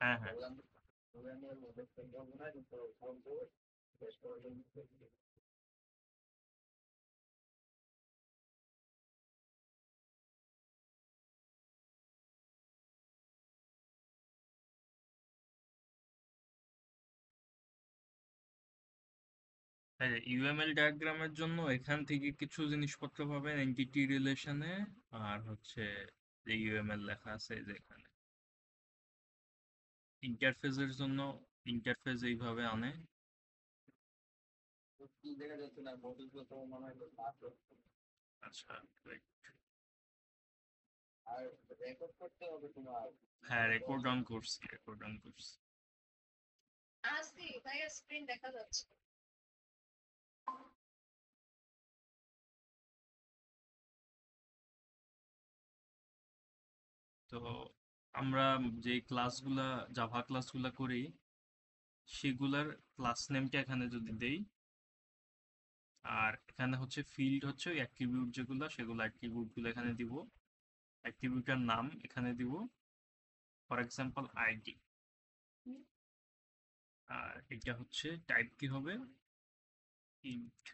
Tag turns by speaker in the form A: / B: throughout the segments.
A: হ্যাঁ, হ্যাঁ। ইউএমএল ডায়াগ্রামের জন্য এখান থেকে কিছু জিনিসপত্র পাবেন এন্টিটি রিলেশনে। আর হচ্ছে যে ইউএমএল লেখা আছে যে এখানে ইন্টারফেসের জন্য ইন্টারফেস এইভাবে আনে। আচ্ছা, wait। হ্যাঁ, রেকর্ড অন করছি, রেকর্ড অন করছি। তো আমরা যে ক্লাসগুলা জাভা ক্লাসগুলা করি সেগুলার ক্লাস নেমটা এখানে যদি দেই, আর এখানে হচ্ছে ফিল্ড হচ্ছে ওই অ্যাট্রিবিউট যেগুলো সেগুলো অ্যাট্রিবিউটগুলো এখানে দিব, অ্যাট্রিবিউটের নাম এখানে দিব, ফর এক্সাম্পল আইডি। আর এটা হচ্ছে টাইপ কি হবে, ইন্ট।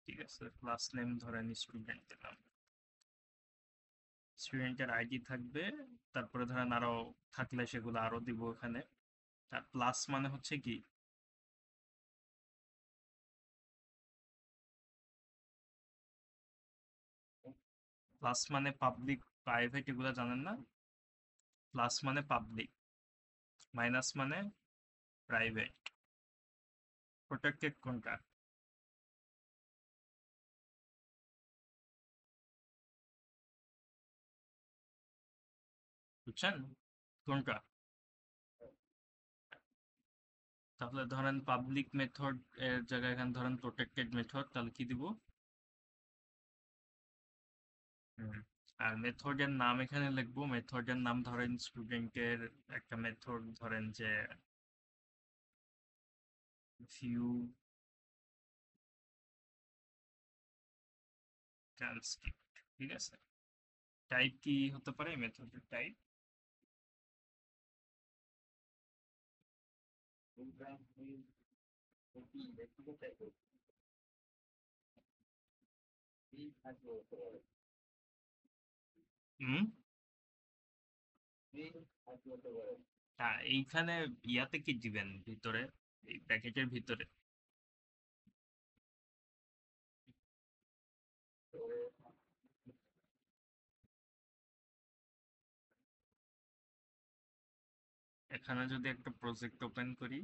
A: ঠিক আছে, ক্লাস নেম ধরেন স্টুডেন্ট দিলাম, স্টুডেন্টের আইডি থাকবে, তারপরে ধরেন আরো থাকলে সেগুলো আরো দিব এখানে। আর প্লাস মানে হচ্ছে কি, প্লাস মানে পাবলিক প্রাইভেট এগুলো জানেন না? প্লাস মানে পাবলিক, মাইনাস মানে প্রাইভেট। প্রোটেক্টেড কোনটা? বুঝছেন কোনটা? তাহলে ধরেন পাবলিক মেথড এর জায়গায় এখানে ধরেন প্রোটেক্টেড মেথড, তাহলে কি দিব? হুম। আর মেথডের নাম এখানে লিখবো, মেথডের নাম ধরেন স্টুডেন্টের একটা মেথড ধরেন যে ভিউ ট্রান্সক্রিপ্ট। ঠিক আছে, টাইপ কি হতে পারে মেথডের টাইপ? হুম। এইখানে ইয়াতে কি দিবেন ভিতরে, এই প্যাকেটের ভিতরে? এখানে যদি একটা প্রজেক্ট ওপেন করি,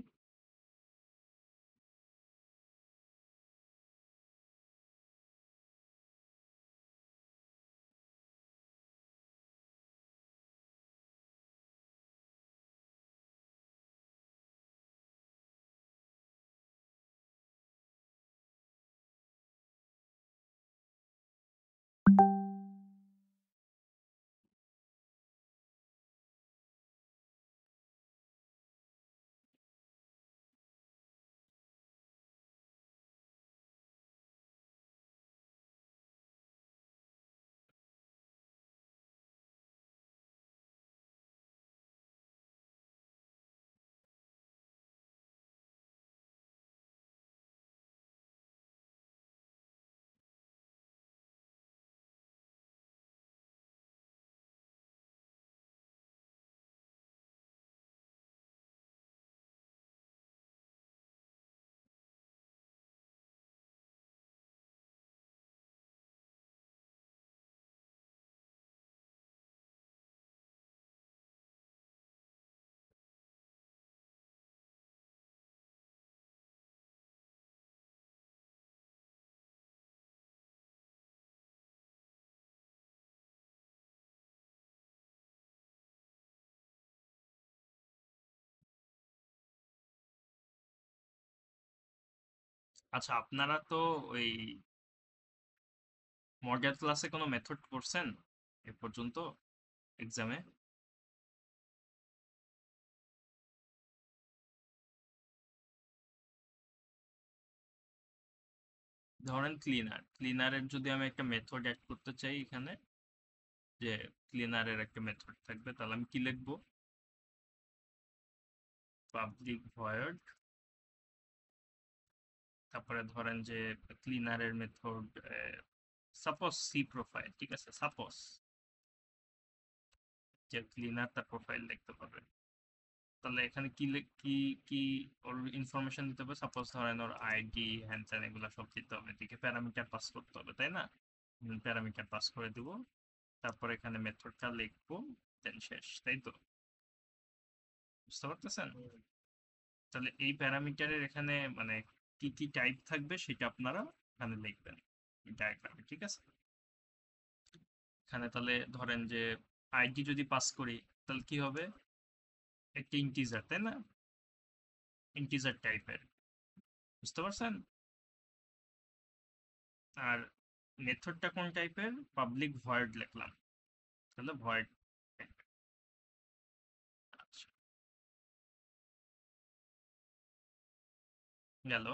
A: আচ্ছা আপনারা তো ওই মডেল ক্লাসে কোনো মেথড করছেন এ পর্যন্ত এক্সামে? ধরেন ক্লিনার, ক্লিনারের যদি আমি একটা মেথড অ্যাড করতে চাই এখানে, যে ক্লিনারের একটা মেথড থাকবে, তাহলে আমি কি লিখবো? পাবলিক ভয়েড, তারপরে ধরেন যে ক্লিনারের মেথড সাপোজ সি প্রোফাইল, ঠিক আছে, সাপোজ যে ক্লিনার তার প্রোফাইল দেখতে পাবে, তাহলে এখানে কি কি ওর ইনফরমেশন দিতে হবে? সাপোজ ধরেন ওর আইডি হ্যান ত্যান এগুলো সব দিতে হবে, এদিকে প্যারামিটার পাস করতে হবে, তাই না? প্যারামিটার পাস করে দিব, তারপর এখানে মেথডটা লিখবো, দেন শেষ, তাই তো? বুঝতে পারতেছেন? তাহলে এই প্যারামিটারের এখানে মানে কি কি টাইপ থাকবে সেটা আপনারা এখানে লিখবেন ডায়াগ্রামে, ঠিক আছে? এখানে তাহলে ধরেন যে আইডি যদি পাস করি, তাহলে কি হবে? একটা ইন্টিজার, তাই না? ইন্টিজার টাইপের, বুঝতে পারছেন? আর মেথডটা কোন টাইপের? পাবলিক ভয়েড লিখলাম, তাহলে ভয়েড। আচ্ছা, গেল।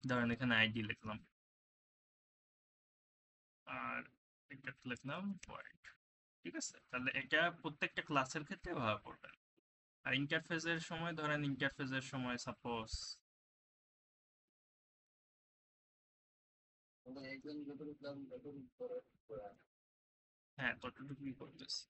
A: ধরেন এখানে আইডি লিখলাম, আর এটা লিখলাম ভয়েড, ঠিক আছে? তাহলে এটা প্রত্যেকটা ক্লাসের ক্ষেত্রে ব্যবহার করবেন। আর ইন্টারফেসের সময়, ধরেন ইন্টারফেসের সময় সাপোজ, হ্যাঁ ততটুকুই করতেছি।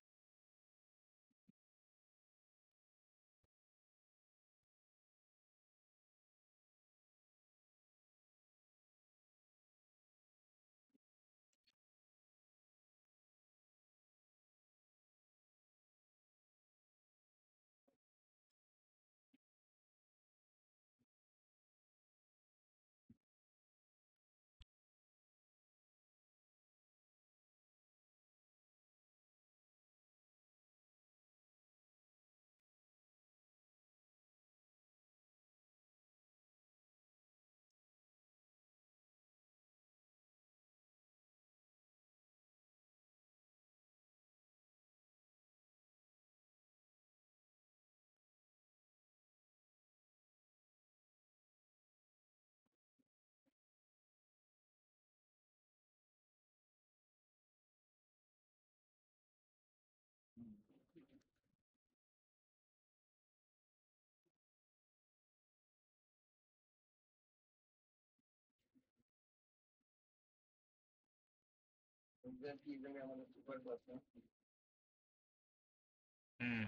A: হুম।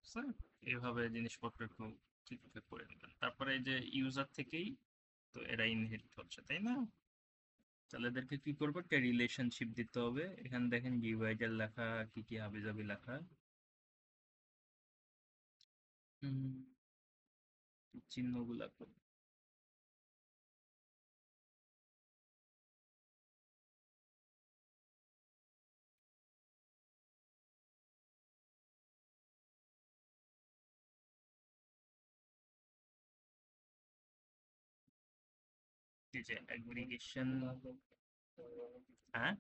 A: বুঝছেন? এইভাবে জিনিসপত্র একটু ঠিকঠাক করে নেবেন, তারপরে এই যে ইউজার থেকেই তো এরা ইনহেরিট হচ্ছে, তাই না? তাহলে এদেরকে কি করবো? একটা রিলেশনশিপ দিতে হবে। এখানে দেখেন ডিভাইডার লেখা, কি কি হাবিজাবি লেখা। হুম, চিহ্নগুলা তো এই যে অ্যাগ্রিগেশন, হ্যাঁ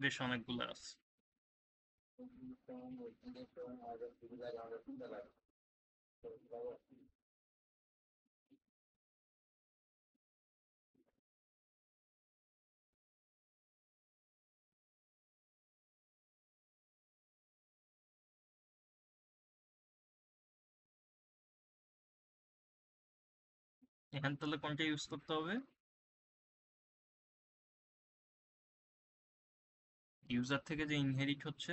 A: বেশ অনেকগুলো আছে। এখানে তাহলে কোনটা ইউজ করতে হবে? ইউজার থেকে যে ইনহেরিট হচ্ছে,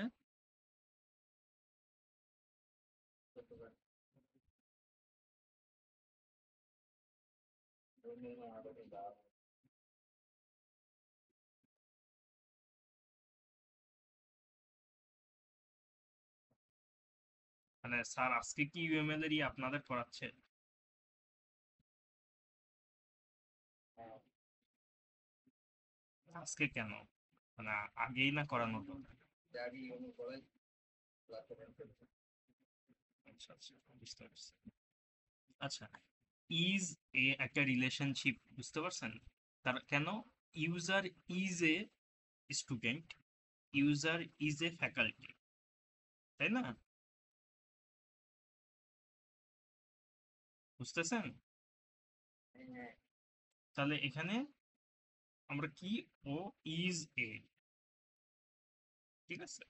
A: মানে স্যার আজকে কি ইউএমএল এরই আপনাদের করাচ্ছে? আজকে কেন? মানে আগেই না করানো তো? আচ্ছা আচ্ছা, বুঝতে পারছি। আচ্ছা, ইজ এ একটা রিলেশনশিপ, বুঝতে পারছেন? তার কেন? User is a student, user is a faculty, তাই না? বুঝতেছেন? তাহলে এখানে আমরা কি, ও ইজ এ, ঠিক আছে?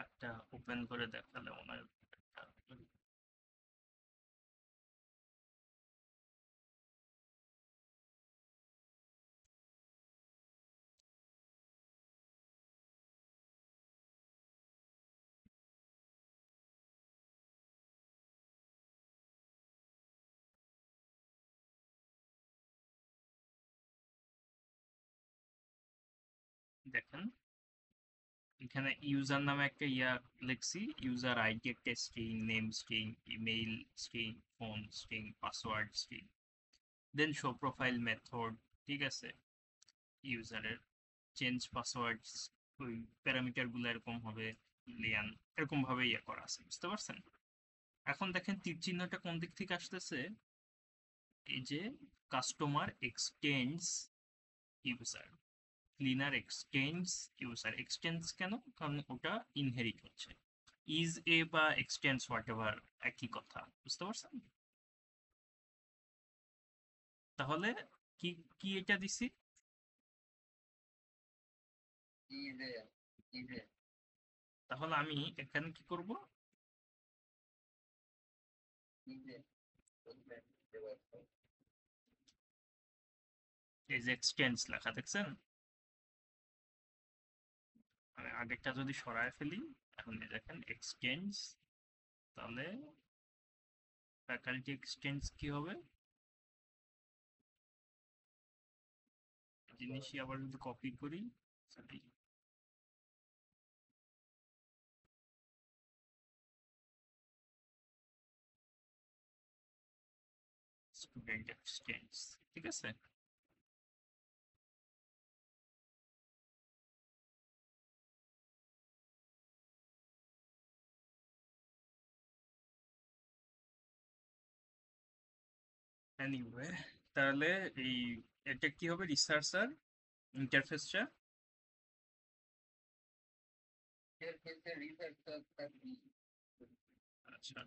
A: একটা ওপেন করে দেখালে মনে হয় দেখেন, এখানে ইউজার নামে একটা লিখছি, ইউজার আইডি একটা string, name string, email string, phone string, password string, then show profile method, ঠিক আছে? ইউজারের চেঞ্জ পাসওয়ার্ড, ওই প্যারামিটার গুলো এরকম হবে, লিয়ান, এরকম ভাবে করা আছে, বুঝতে পারছেন? এখন দেখেন তীর চিহ্নটা কোন দিক থেকে আসতেছে, এই যে customer extends user, cleaner extends user. Extends কেন? কারণ ওটা ইনহেরিট হচ্ছে। ইজ এ বা এক্সটেন্স হোয়াট এভার, একই কথা, বুঝতে পারছেন? তাহলে কি, কি এটা দিছি? তাহলে আমি এখানে কি করব? এই যে এক্সটেন্স লেখা দেখছেন, মানে আগেরটা যদি সরায় ফেলি, এখন এই দেখেন এক্সটেন্স, তাহলে ফ্যাকাল্টি এক্সটেন্স কি হবে? জিনিসই আবার যদি কপি করি, সরি, স্টুডেন্ট এক্সটেন্স, ঠিক আছে? এনিওয়ে, তাহলে এই, এটা কি হবে রিসার্চার ইন্টারফেসটা? আচ্ছা,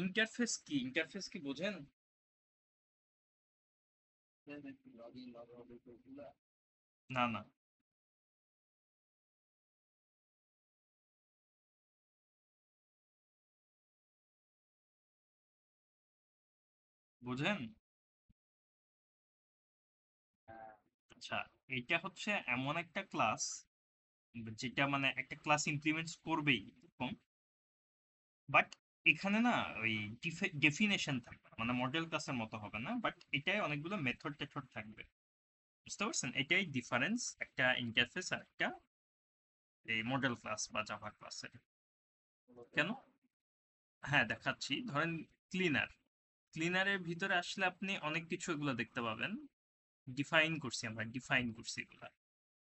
A: ইন্টারফেস কি, ইন্টারফেস কি বোঝেন? না না, বুঝেন? আচ্ছা, এটা হচ্ছে এমন একটা ক্লাস যেটা মানে একটা ক্লাস ইমপ্লিমেন্টস করবেই এরকম, বাট এখানে না ওই ডেফিনেশন থাকবে না, মানে মডেল ক্লাসের মতো হবে না, বাট এটাই অনেকগুলো মেথড টেথড থাকবে, বুঝতে পারছেন? এটাই ডিফারেন্স একটা ইন্টারফেস আর একটা এই মডেল ক্লাস বা জাভা ক্লাসের। কেন? হ্যাঁ দেখাচ্ছি, ধরেন ক্লিনার, ক্লিনারের ভিতরে আসলে আপনি অনেক কিছু এগুলো দেখতে পাবেন, ডিফাইন করছি, আমরা ডিফাইন করছি এগুলা,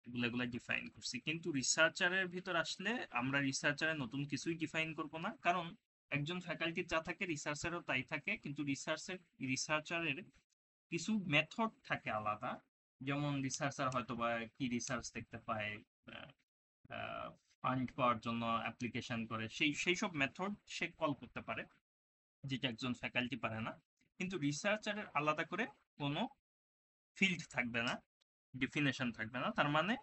A: এগুলা এগুলা ডিফাইন করছি। কিন্তু রিসার্চারের ভিতর আসলে আমরা রিসার্চারে নতুন কিছুই ডিফাইন করব না, কারণ একজন ফ্যাকাল্টির যা থাকে রিসার্চারও তাই থাকে, কিন্তু রিসার্চারের কিছু মেথড থাকে আলাদা, যেমন রিসার্চার হয়তো বা কি রিসার্চ দেখতে পায়, ফান্ড পাওয়ার জন্য অ্যাপ্লিকেশন করে, সেই সেই সব মেথড সে কল করতে পারে, যেটা একজন ফ্যাকাল্টি পারে না। কিন্তু রিসার্চারের আলাদা করে কোনো ফিল্ড থাকবে না, ডেফিনেশন থাকবে না, তার মানে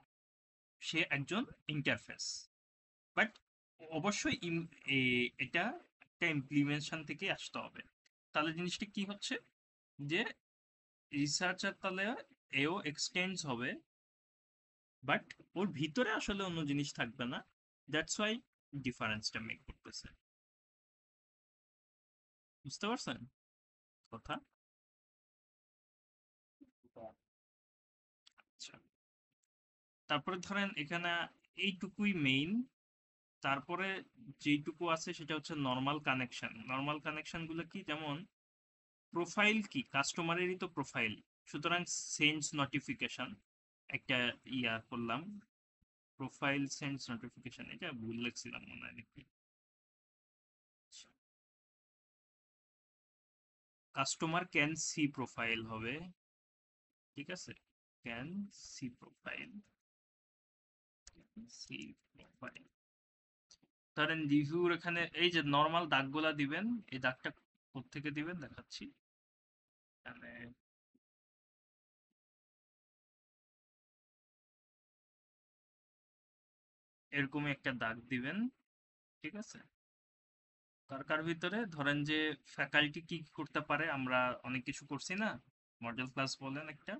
A: সে একজন ইন্টারফেস। বাট অবশ্যই এটা একটা ইমপ্লিমেন্টেশন থেকে আসতে হবে। তাহলে জিনিসটা কি হচ্ছে, যে রিসার্চার তাহলে এও এক্সটেন্ডস হবে, বাট ওর ভিতরে আসলে অন্য জিনিস থাকবে না, দ্যাটস ওয়াই ডিফারেন্সটা মেক করতেছে, বুঝতে পারছেন কথা? আচ্ছা, তারপরে ধরেন এখানে এইটুকুই মেইন, তারপরে যেইটুকু আছে সেটা হচ্ছে নর্মাল কানেকশন। নর্মাল কানেকশন গুলো কি, যেমন প্রোফাইল কি কাস্টমারেরই তো প্রোফাইল, সুতরাং সেন্ড নোটিফিকেশন একটা ইয়া করলাম, প্রোফাইল সেন্ড নোটিফিকেশন, এটা ভুল লিখছিলাম মনে হয় নাকি, কাস্টমার ক্যান সি প্রোফাইল হবে, ঠিক আছে, can see profile, see profile. ধরেন রিভিউর এখানে এই যে নর্মাল দাগগুলা দিবেন, এই দাগটা কোত্থেকে দিবেন দেখাচ্ছি, এখানে এরকমই একটা দাগ দিবেন, ঠিক আছে। তার ভিতরে ধরেন যে ফ্যাকাল্টি কি কি করতে পারে, আমরা অনেক কিছু করছি না, মডেল ক্লাস বলেন একটা,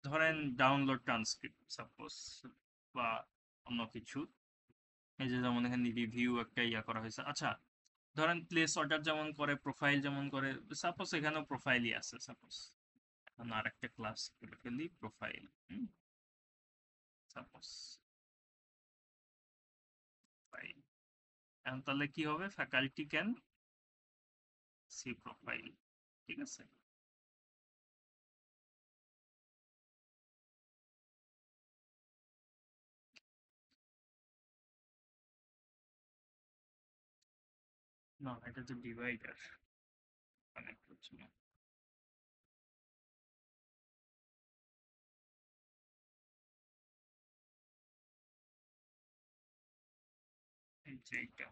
A: ধরেন ডাউনলোড ট্রান্সক্রিপ্ট সাপোজ, বা অন্য কিছু, এই যে যেমন এখানে রিভিউ একটা ইয়া করা হয়েছে, আচ্ছা ধরেন প্লেস অর্ডার যেমন করে, প্রোফাইল যেমন করে, সাপোজ এখানেও প্রোফাইলই আছে, সাপোজ এখন আর একটা ক্লাস করে ফেলি প্রোফাইল, সাপোজ ফাইল, এখন তাহলে কি হবে, ফ্যাকাল্টি ক্যান সি প্রোফাইল, ঠিক আছে। না এটা তো ডিভাইডার কানেক্ট হচ্ছে না, এই যে এইটা,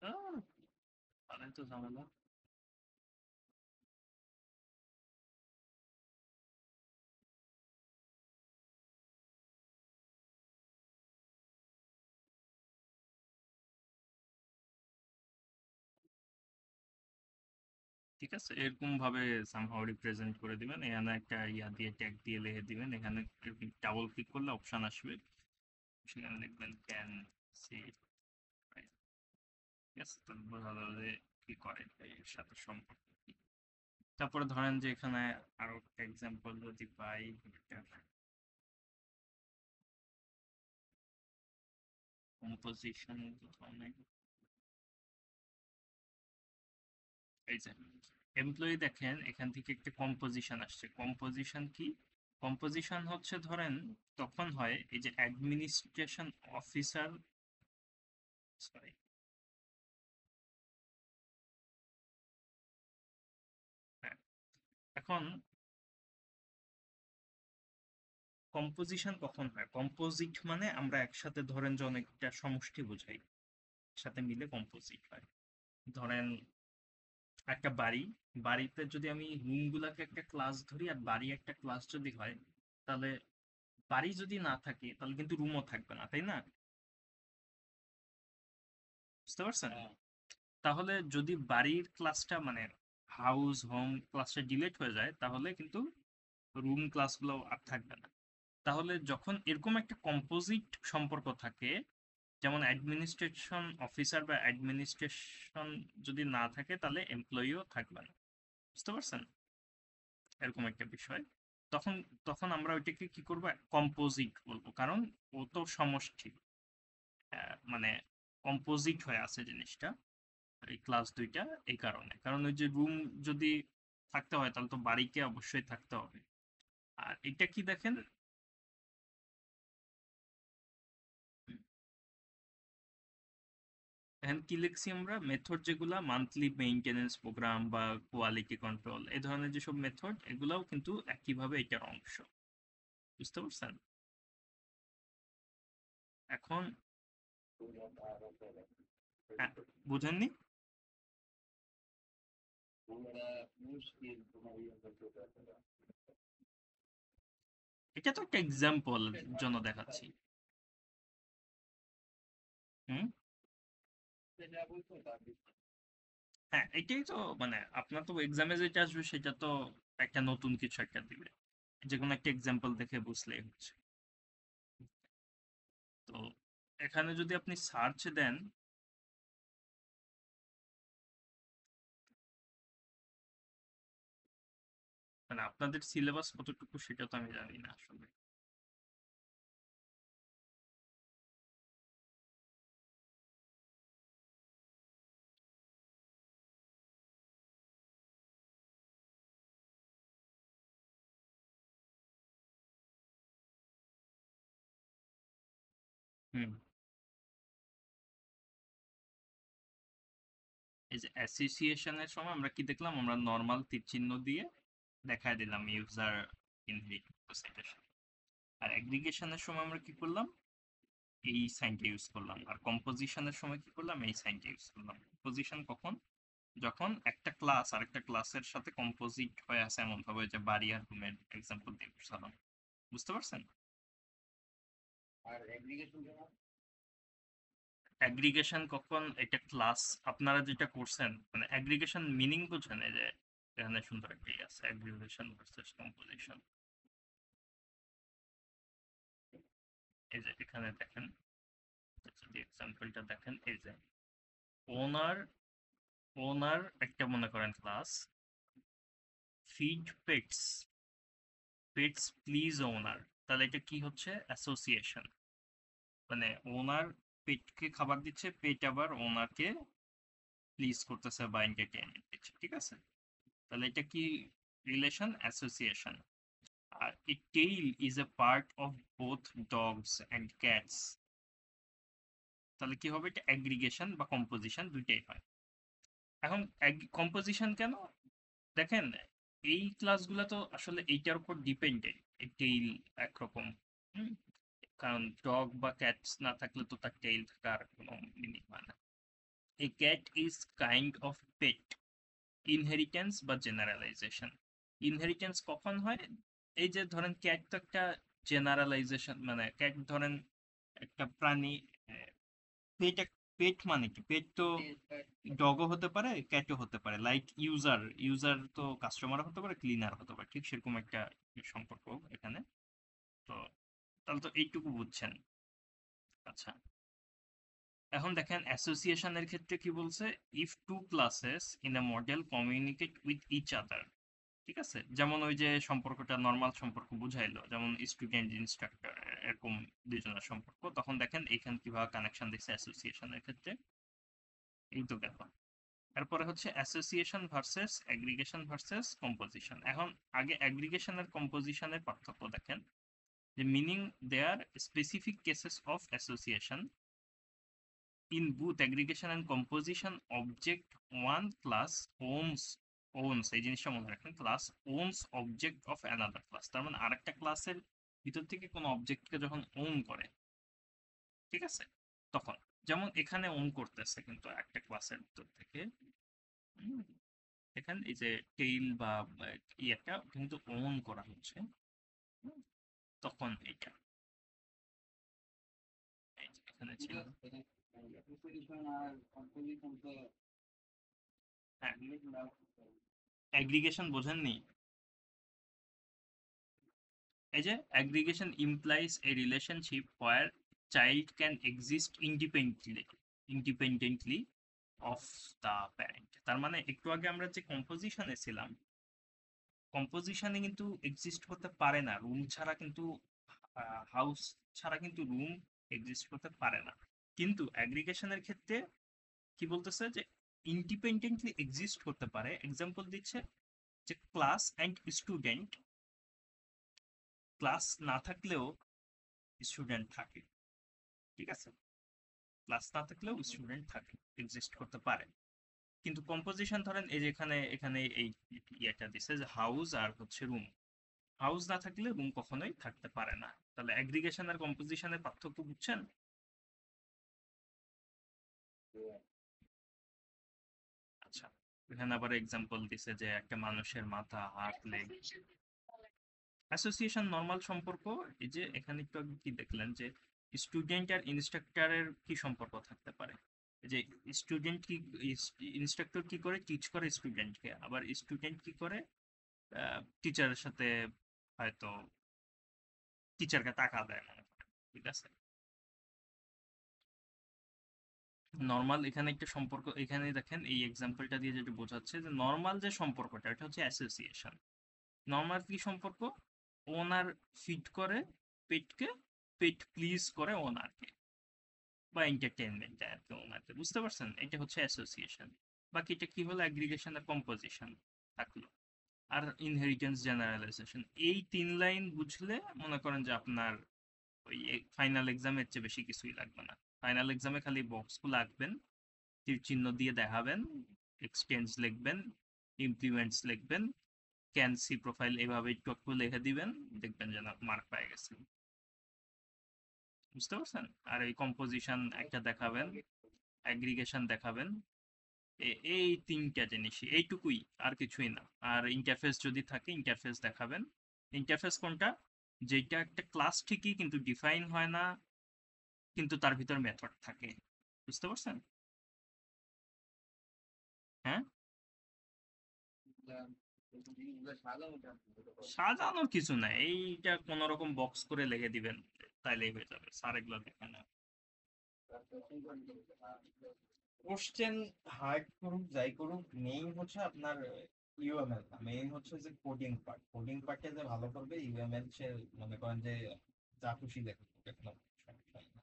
A: আহ, তাহলে তো ঝামেলা। ঠিক আছে, এরকম ভাবে সামহাও রিপ্রেজেন্ট করে দিবেন, এখানে একটা ইয়া দিয়ে ট্যাগ দিয়ে লিখে দিবেন, এখানে ডাবল ক্লিক করলে অপশন আসবে, সেখানে লিখবেন ক্যান সি, ঠিক আছে, তো বোঝা যাবে যে কি করে এর সাথে সম্পর্ক কি। তারপরে ধরেন যে এখানে আরো একটা এক্সাম্পল যদি পাই, কম্পোজিশন, এই যে এমপ্লয়ি দেখেন এখান থেকে একটা কম্পোজিশন আসছে, কম্পোজিশন কি, কম্পোজিশন হচ্ছে ধরেন তখন হয় এই যে অ্যাডমিনিস্ট্রেশন অফিসার, সরি, হ্যাঁ, এখন কম্পোজিশন কখন হয়, কম্পোজিট মানে আমরা একসাথে ধরেন যে অনেকটা সমষ্টি বোঝাই, সাথে মিলে কম্পোজিট হয়। ধরেন একটা বাড়ি, বাড়িতে যদি আমি রুমগুলাকে একটা ক্লাস ধরি আর বাড়ি একটা ক্লাস যদি হয়, তাহলে বাড়ি যদি না থাকে তাহলে কিন্তু রুমও থাকবে না, তাই না, বুঝতে পারছেন। তাহলে যদি বাড়ির ক্লাসটা মানে হাউস হোম ক্লাসটা ডিলেট হয়ে যায়, তাহলে কিন্তু রুম ক্লাসগুলো আর থাকবে না। তাহলে যখন এরকম একটা কম্পোজিট সম্পর্ক থাকে, যেমন অ্যাডমিনিস্ট্রেশন অফিসার বা অ্যাডমিনিস্ট্রেশন যদি না থাকে, তাহলে এমপ্লয়িও থাকবে না, বুঝতে পারছেন, এরকম একটা বিষয়। তখন তখন আমরা ওইটাকে কি করবো, কম্পোজিট বলবো, কারণ ও তো সমষ্টি, মানে কম্পোজিট হয়ে আছে জিনিসটা, এই ক্লাস দুইটা, এই কারণে, কারণ ওই যে রুম যদি থাকতে হয় তাহলে তো বাড়িকে অবশ্যই থাকতে হবে। আর এটা কি দেখেন, এখন কি লিখছি আমরা, মেথড যেগুলা মান্থলি মেইনটেনেন্স প্রোগ্রাম বা কোয়ালিটি কন্ট্রোল, এই ধরনের যেসব মেথড, এগুলাও কিন্তু একইভাবে এটার অংশ, বুঝতে পারছেন। এখন হ্যাঁ, বুঝেননি, এটা তো একটা এক্সাম্পল জন্য দেখাচ্ছি। হুম, হ্যাঁ, এটাই তো, মানে আপনার তো এক্সামে যেটা আসবে সেটা তো একটা নতুন কিছু একটা দিবে, যে কোনো একটা এক্সাম্পল দেখে বুঝলেই হচ্ছে। তো এখানে যদি আপনি সার্চ দেন, মানে আপনাদের সিলেবাস কতটুকু সেটা তো আমি জানি না আসলে। হুম। এই যে অ্যাসোসিয়েশনের সময় আমরা কি দেখলাম, আমরা নর্মাল তীর চিহ্ন দিয়ে দেখায় দিলাম ইউজার ইনহেরিট সেটার সাথে। আর অ্যাগ্রিগেশনের সময় আমরা কি করলাম, এই সাইনটা ইউজ করলাম। আর কম্পোজিশনের সময় কি করলাম, এই সাইনটা ইউজ করলাম। কম্পোজিশন কখন, যখন একটা ক্লাস আর একটা ক্লাসের সাথে কম্পোজিট হয়ে আছে এমন ভাবে, যে বাড়ি আর রুমের এক্সাম্পল দিয়ে বুঝলাম। বুঝতে পারছেন? অ্যাগ্রিগেশন কখন, এটা ক্লাস আপনারা যেটা করছেন, মানে অ্যাগ্রিগেশন মিনিং বুঝেন? এই যে এখানে সুন্দর একটা আছে, অ্যাগ্রিগেশন ভার্সেস কম্পোজিশন। এই যে এখানে দেখেন, যদি এক্সাম্পলটা দেখেন, এই যে ওনার, ওনার একটা মনে করেন class, feed pets, pets please owner, তাহলে এটা কি হচ্ছে, অ্যাসোসিয়েশন। মানে ওনার পেটকে খাবার দিচ্ছে, পেট আবার ওনারকে প্লিজ করতেছে বা এন্টারটেইনমেন্ট দিচ্ছে, ঠিক আছে? তাহলে এটা কি রিলেশন, অ্যাসোসিয়েশন। আর a tail is a part of both dogs and cats, তাহলে কি হবে, এটা অ্যাগ্রিগেশন বা কম্পোজিশন দুইটাই হয়। এখন কম্পোজিশন কেন, দেখেন এই ক্লাসগুলো তো আসলে এইটার উপর ডিপেন্ডেন্ট, এই টেইল একরকম। হুম, কারণ ডগ বা ক্যাটস না থাকলে তো তার টেইল থাকার কোনো মিনিং হয় না। A cat is kind of pet, inheritance বা জেনারেলাইজেশন। ইনহেরিটেন্স কখন হয়, এই যে ধরেন ক্যাট তো একটা জেনারেলাইজেশন, মানে ক্যাট ধরেন একটা প্রাণী। পেট, পেট মানে কি, পেট তো ডগও হতে পারে ক্যাটও হতে পারে, লাইক ইউজার, ইউজার তো কাস্টমার হতে পারে, ক্লিনার হতে পারে, ঠিক সেরকম একটা সম্পর্ক এখানে। তো তাহলে তো এইটুকু বুঝছেন। আচ্ছা, এখন দেখেন অ্যাসোসিয়েশনের ক্ষেত্রে কি বলছে, if two classes in a model communicate with each other, ঠিক আছে? যেমন ওই যে সম্পর্কটা নর্মাল সম্পর্ক বুঝাইলো, যেমন স্টুডেন্ট ইনস্ট্রাক্টর এরকম দুজনের সম্পর্ক, তখন দেখেন এখানে কিভাবে কানেকশন দিচ্ছে অ্যাসোসিয়েশনের ক্ষেত্রে। এই তো গেল। এরপরে হচ্ছে association versus aggregation versus composition. এখন আগে অ্যাগ্রিগেশন আর কম্পোজিশনের পার্থক্য দেখেন, যে meaning their specific cases of association in both aggregation and composition, object one class owns, owns এই জিনিসটা মনে রাখেন, class owns object of another class, তার মানে আরেকটা ক্লাসের ভিতর থেকে কোনো অবজেক্টকে যখন ওন করে, ঠিক আছে, তখন যেমন এখানে ওন করতেছে কিন্তু একটা ক্লাসের ভিতর থেকে। হুম, এখানে এই যে টেইল বা ইয়েটা কিন্তু ওন করা হচ্ছে। হুম, তখন এইটা, এই যে এখানে ছিল। হ্যাঁ, অ্যাগ্রিগেশন বোঝেননি? এই যে aggregation implies a relationship where child can exist independently of the parent। তার মানে একটু আগে আমরা যে কম্পোজিশনে ছিলাম, কম্পোজিশনে কিন্তু এক্সিস্ট করতে পারে না রুম ছাড়া, কিন্তু হাউস ছাড়া কিন্তু রুম এক্সিস্ট করতে পারে না। কিন্তু অ্যাগ্রিগেশনের ক্ষেত্রে কি বলতেছে, যে ইন্ডিপেন্ডেন্টলি এক্সিস্ট করতে পারে। এক্সাম্পল দিচ্ছে যে ক্লাস অ্যান্ড স্টুডেন্ট, ক্লাস না থাকলেও স্টুডেন্ট থাকে, ঠিক আছে? ক্লাস না থাকলেও স্টুডেন্ট থাকে, এক্সিস্ট করতে পারে। কিন্তু কম্পোজিশন ধরেন এই যে এখানে, এখানে এই ইয়েটা দিছে যে হাউস আর হচ্ছে রুম, হাউস না থাকলে রুম কখনোই থাকতে পারে না। তাহলে অ্যাগ্রিগেশন আর কম্পোজিশনের পার্থক্য বুঝছেন? আচ্ছা, এখানে আবার এক্সাম্পল দিছে যে একটা মানুষের মাথা, হাত, লেগ। অ্যাসোসিয়েশন নর্মাল সম্পর্ক, এই যে এখানে একটু আগে কি দেখলেন, যে স্টুডেন্ট আর ইনস্ট্রাক্টরের কি সম্পর্ক থাকতে পারে, যে স্টুডেন্ট কি, ইনস্ট্রাক্টর কি করে টিচ করে স্টুডেন্টকে, আবার স্টুডেন্ট কি করে টিচারের সাথে হয়তো টিচারকে টাকা দেয় মনে করেন, ঠিক আছে। নর্মাল এখানে একটা সম্পর্ক, এখানে দেখেন এই এক্সাম্পলটা দিয়ে যেটা বোঝাচ্ছে যে নর্মাল যে সম্পর্কটা এটা হচ্ছে অ্যাসোসিয়েশন। নর্মাল কি সম্পর্ক, ওনার ফিট করে পেটকে, পেট প্লিজ করে ওনারকে, বা এন্টারটেনমেন্ট দেয় আর কি ওনাকে, বুঝতে পারছেন, এটা হচ্ছে অ্যাসোসিয়েশন। বাকিটা কি হলো, অ্যাগ্রিগেশন আর কম্পোজিশন থাকলো। আর ইনহেরিটেন্স জেনারেলাইজেশন, এই 3 লাইন বুঝলে মনে করেন যে আপনার ওই ফাইনাল এক্সামের চেয়ে বেশি কিছুই লাগবে না। ফাইনাল এক্সামে খালি বক্সগুলো আঁকবেন, তীর চিহ্ন দিয়ে দেখাবেন, এক্সচেঞ্জ লিখবেন, ইমপ্লিমেন্টস লিখবেন, ক্যান সি প্রোফাইল এভাবে একটু একটু লিখে দিবেন, দেখবেন যে না মার্ক পেয়ে গেছেন, বুঝতে পারছেন। আর এই কম্পোজিশন একটা দেখাবেন, অ্যাগ্রিগেশন দেখাবেন, এই 3টা জিনিসই, এইটুকুই, আর কিছুই না। আর ইন্টারফেস যদি থাকে ইন্টারফেস দেখাবেন। ইন্টারফেস কোনটা, যেটা একটা ক্লাস ঠিকই কিন্তু ডিফাইন হয় না, কিন্তু তার ভিতর মেথড থাকে, বুঝতে পারছেন। হ্যাঁ, সাজানোর কিছু নাই, এইটা কোনো রকম বক্স করে লিখে দিবেন, তাইলেই হয়ে যাবে, স্যার এগুলো দেখে না।
B: কোশ্চেন হার্ড করুক যাই করুক, মেইন হচ্ছে আপনার ইউএমএল না, মেইন হচ্ছে যে কোডিং পার্ট। কোডিং পার্টে যে ভালো করবে, ইউএমএল সে মনে করেন যে যা খুশি দেখুক, ওটা কোনো সমস্যা নেই।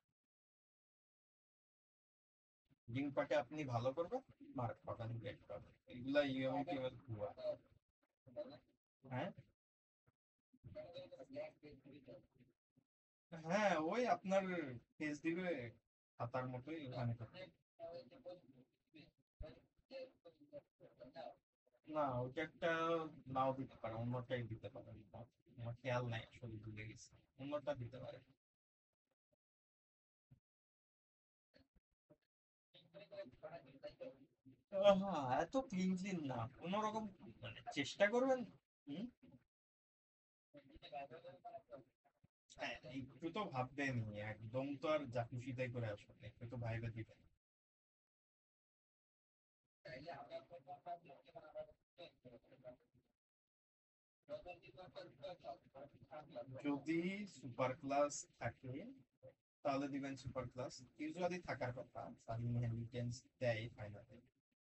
B: কোডিং পার্টে আপনি ভালো করবেন, মার্ক পাবেন, গ্রেড পাবেন। এগুলা ইউএমএল টিউএমএল ভুয়া। হ্যাঁ, হ্যাঁ, ওই আপনার পেজ দিবে খাতার মতোই ওখানে থাকে। না, ওটা একটা নাও দিতে পারে, অন্যটাই দিতে পারে। আমার খেয়াল নাই, আসলে ভুলে গেছি। অন্যটা দিতে পারে। হ্যাঁ, এত ক্লিন ক্লিন না, কোন রকম মানে চেষ্টা করবেন। হুম, হ্যাঁ, একটু তো ভাববেন, একদম তো আর যা খুশি তাই করে আসবেন না, একটু তো ভাইবে দিবেন। যদি সুপার ক্লাস থাকে তাহলে দিবেন সুপার ক্লাস, ইউজুয়ালি থাকার কথা, সার্ভিং ইনহেরিটেন্স দেয় ফাইনালে।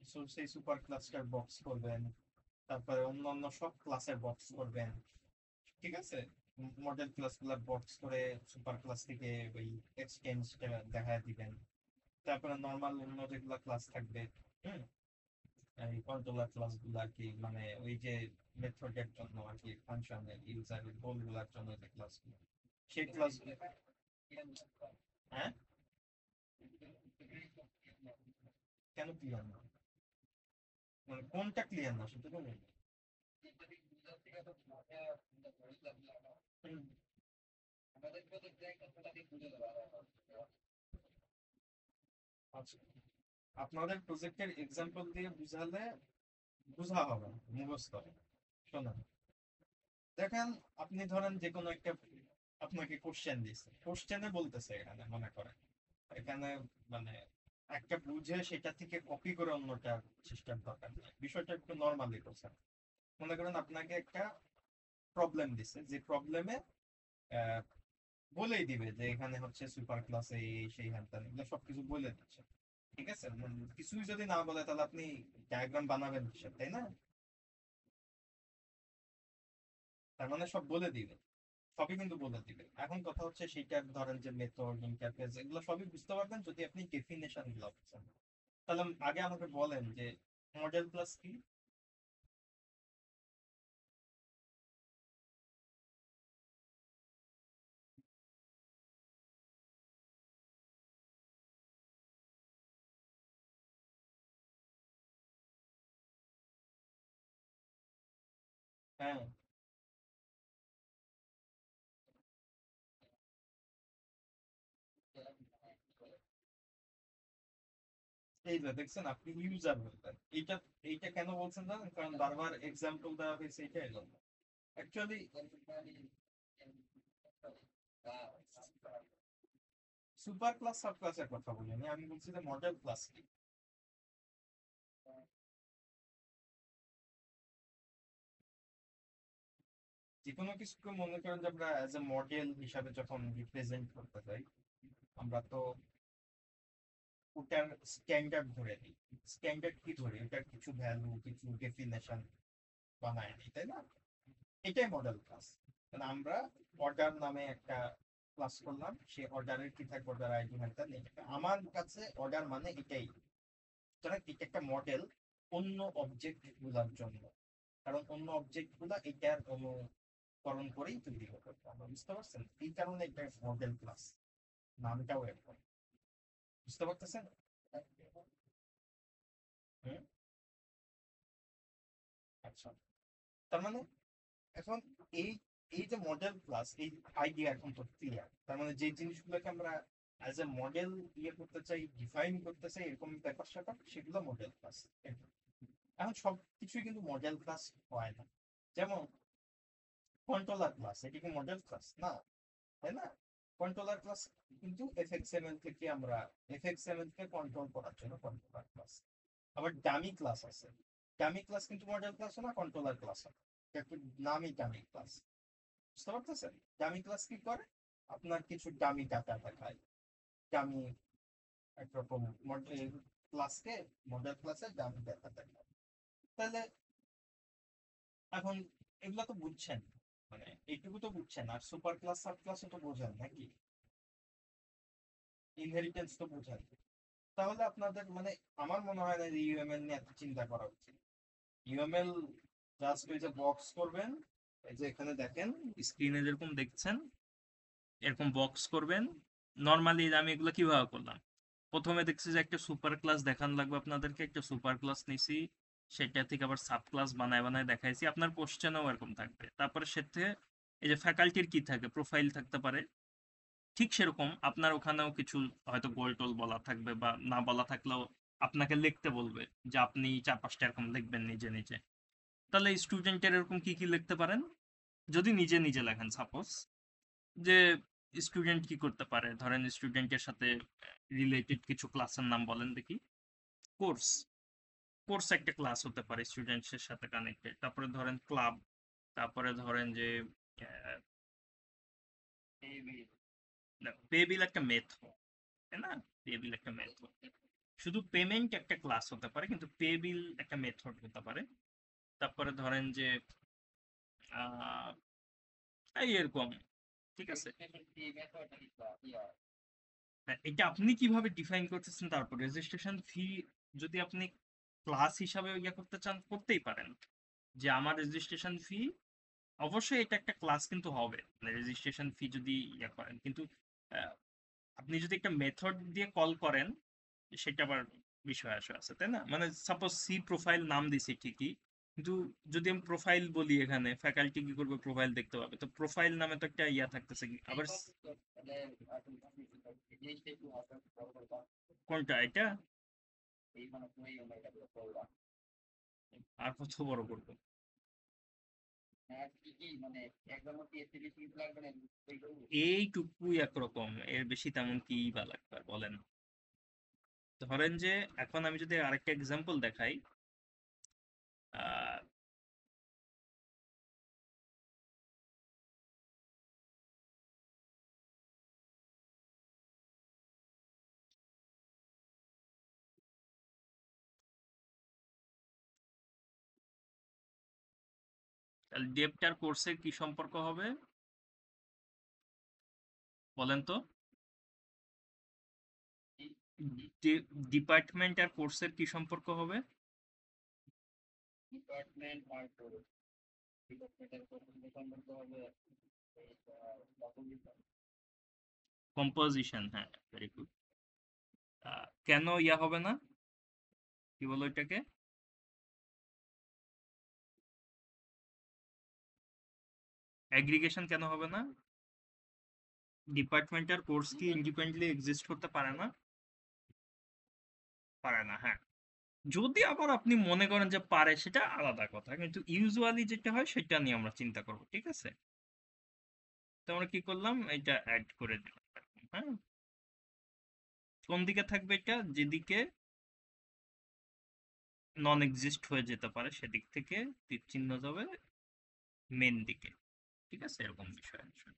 B: সো সেই সুপার ক্লাসটার বক্স করবেন, তারপরে অন্যান্য সব ক্লাসের বক্স করবেন, ঠিক আছে। মডেল ক্লাসগুলোর বক্স করে সুপার ক্লাস থেকে ওই এক্সচেঞ্জটা দেখা দিবেন। তারপরে নর্মাল অন্য যেগুলা ক্লাস থাকবে, হুম, এই কন্ট্রোলার ক্লাস গুলো আর কি, মানে ওই যে মেথডের জন্য আর কি, ফাংশনের ইউজারের গোল গুলার জন্য যে ক্লাসগুলো, সেই ক্লাসগুলো। হ্যাঁ, কেন ক্লিয়ার না, মানে কোনটা ক্লিয়ার না সেটা তো নেই। হুম, আচ্ছা, আপনাদের প্রজেক্টের এক্সাম্পল দিয়ে বুঝালে বুঝা হবে না, মুখস্থ হবে। শোনেন, দেখেন, আপনি ধরেন যে কোনো একটা, আপনাকে কোশ্চেন দিচ্ছে, কোশ্চেনে বলতেছে এখানে মনে করেন, এখানে মানে একটা বুঝে সেটা থেকে কপি করে অন্যটা চেষ্টার দরকার নেই, বিষয়টা একটু নর্মালি করছেন। মনে করেন আপনাকে একটা প্রবলেম দিচ্ছে, যে প্রবলেমে বলেই দিবে যে এখানে হচ্ছে সুপার ক্লাসে এই সেই হ্যান ত্যান, এগুলো সবকিছু বলে দিচ্ছে, ঠিক আছে। কিছুই যদি না বলে তাহলে আপনি ডায়াগ্রাম বানাবেন কিসের, তাই না? তার মানে সব বলে দিবে, সবই কিন্তু বলে দিবে। এখন কথা হচ্ছে সেইটার ধরেন যে মেথড, ইন্টারফেস, এগুলো সবই বুঝতে পারবেন যদি আপনি ডেফিনেশন গুলো বুঝেন। তাহলে আগে আমাকে বলেন যে মডেল প্লাস কি। হ্যাঁ, এই যে দেখছেন, আপনি ইউজার বলতেন এইটা, এইটা কেন বলছেন জানেন? কারণ বারবার এক্সাম্পল দেওয়া হয়েছে এইটাই জন্য। অ্যাকচুয়ালি সুপার ক্লাস সাব ক্লাসের কথা বলিনি, আমি বলছি যে মডেল ক্লাস কি। যে কোনো কিছুকে মনে করেন যে আমরা অ্যাজ এ মডেল হিসাবে যখন রিপ্রেজেন্ট করতে যাই, আমরা তো ওটার স্ট্যান্ডার্ড ধরে নিই। স্ট্যান্ডার্ড কি ধরি, ওটার কিছু ভ্যালু, কিছু ডেফিনেশন বানায় নিই, তাই না? এটাই মডেল ক্লাস। মানে আমরা অর্ডার নামে একটা ক্লাস করলাম, সে অর্ডারের কি থাকবে, অর্ডার আইডি হ্যাঁ নেই, আমার কাছে অর্ডার মানে এটাই। সুতরাং এটা একটা মডেল অন্য অবজেক্ট গুলার জন্য, কারণ অন্য অবজেক্ট গুলা এটার অনুকরণ করেই তৈরি হবে, আমরা বুঝতে পারছেন? এই কারণে এটা মডেল ক্লাস নামটাও এরকম, বুঝতে পারতেছেন? হুম, আচ্ছা। তার মানে এখন এই এই যে মডেল ক্লাস, এই আইডিয়া এখন তো ক্লিয়ার। তার মানে যে জিনিসগুলোকে আমরা অ্যাজ এ মডেল ইয়ে করতে চাই, ডিফাইন করতে চাই, এরকম ব্যাপার স্যাপার, সেগুলো মডেল ক্লাস। এখন সব কিছুই কিন্তু মডেল ক্লাস হয় না। যেমন কন্ট্রোলার ক্লাস, এটি কি মডেল ক্লাস না, তাই না? কন্ট্রোলার ক্লাস কিন্তু এফএক্সএমএল থেকে আমরা এফএক্সএমএল কে কন্ট্রোল করার জন্য কন্ট্রোলার ক্লাস। আবার ডামি ক্লাস আছে, ডামি ক্লাস কিন্তু মডেল ক্লাস না, কন্ট্রোলার ক্লাস না, এটা একটু নামই ডামি ক্লাস। বুঝতে পারতেছেন? ডামি ক্লাস কি করে, আপনার কিছু ডামি ডাটা দেখায়, ডামি একরকম মডেল ক্লাসকে, মডেল ক্লাসে ডামি ডাটা দেখায়। তাহলে এখন এগুলা তো বুঝছেন, মানে এইটুকু তো বুঝছেন, আর সুপার ক্লাস সাব ক্লাসও তো বোঝেন নাকি, ইনহেরিটেন্স তো বোঝেন। তাহলে আপনাদের মানে আমার মনে হয় না যে ইউএমএল নিয়ে এত চিন্তা করা উচিত। ইউএমএল জাস্ট ওই যে বক্স করবেন, এই যে এখানে দেখেন
A: স্ক্রিনে যেরকম দেখছেন এরকম বক্স করবেন। নর্মালি আমি এগুলো কিভাবে করলাম, প্রথমে দেখছি যে একটা সুপার ক্লাস দেখানো লাগবে আপনাদেরকে, একটা সুপার ক্লাস নিছি, সেটা থেকে আবার সাব ক্লাস বানায় বানায় দেখাইছি। আপনার কোশ্চেনও এরকম থাকবে। তারপরে সাথে এই যে ফ্যাকাল্টির কি থাকে, প্রোফাইল থাকতে পারে, ঠিক সেরকম আপনার ওখানেও কিছু হয়তো গোল টোল বলা থাকবে, বা না বলা থাকলেও আপনাকে লিখতে বলবে যে আপনি 4-5টা এরকম লিখবেন নিজে নিজে। তাহলে স্টুডেন্টের এরকম কি কি লিখতে পারেন, যদি নিজে নিজে লেখেন সাপোজ, যে স্টুডেন্ট কি করতে পারে, ধরেন স্টুডেন্টের সাথে রিলেটেড কিছু ক্লাসের নাম বলেন দেখি। কোর্স, কোর্স একটা ক্লাস হতে পারে স্টুডেন্টসের সাথে কানেক্টেড। তারপরে ধরেন ক্লাব, তারপরে ধরেন যে পে বিল একটা মেথড, তাই না? পে বিল একটা মেথড, শুধু পেমেন্ট একটা ক্লাস হতে পারে, কিন্তু পে বিল একটা মেথড হতে পারে। তারপরে ধরেন যে আহ, এই এরকম, ঠিক আছে? হ্যাঁ, এটা আপনি কিভাবে ডিফাইন করতেছেন। তারপর রেজিস্ট্রেশন ফি যদি আপনি ক্লাস হিসাবে ইয়ে করতে চান, করতেই পারেন, যে আমার রেজিস্ট্রেশন ফি, অবশ্যই এটা একটা ক্লাস কিন্তু হবে, মানে রেজিস্ট্রেশন ফি যদি ইয়ে করেন, কিন্তু আহ, আপনি যদি একটা মেথড দিয়ে কল করেন, সেটা আবার বিষয় আসে আছে, তাই না? মানে সাপোজ সি প্রোফাইল নাম দিছি ঠিকই, কিন্তু যদি আমি প্রোফাইল বলি, এখানে ফ্যাকাল্টি কি করবে, প্রোফাইল দেখতে পাবে, তো প্রোফাইল নামে তো একটা ইয়া থাকতেছে কি আবার কোনটা এটা, আর কত বড় করবো? এইটুকুই একরকম, এর বেশি তেমন কি বা লাগবে আর বলেন। ধরেন যে এখন আমি যদি আরেকটা এক্সাম্পল দেখাই, আহ, তাহলে ডেপ্টার কোর্সের কি সম্পর্ক হবে বলেন তো? ডিপার্টমেন্ট আর কোর্সের কি সম্পর্ক হবে? কম্পোজিশন, হ্যাঁ, ভেরি গুড। কেন ইয়া হবে না, কি বলো এটাকে, অ্যাগ্রিগেশন কেন হবে না? ডিপার্টমেন্ট আর কোর্স কি ইন্ডিপেন্ডেন্টলি এক্সিস্ট করতে পারে না? পারে না, হ্যাঁ। যদি আবার আপনি মনে করেন যে পারে, সেটা আলাদা কথা, কিন্তু ইউজুয়ালি যেটা হয় সেটা নিয়ে আমরা চিন্তা করবো, ঠিক আছে? তো আমরা কি করলাম, এটা অ্যাড করে দিলাম, হ্যাঁ। কোন দিকে থাকবে এটা? যেদিকে নন এক্সিস্ট হয়ে যেতে পারে সেদিক থেকে তীর চিহ্ন যাবে মেন দিকে। ঠিক আছে, এরকম বিষয় আসলে।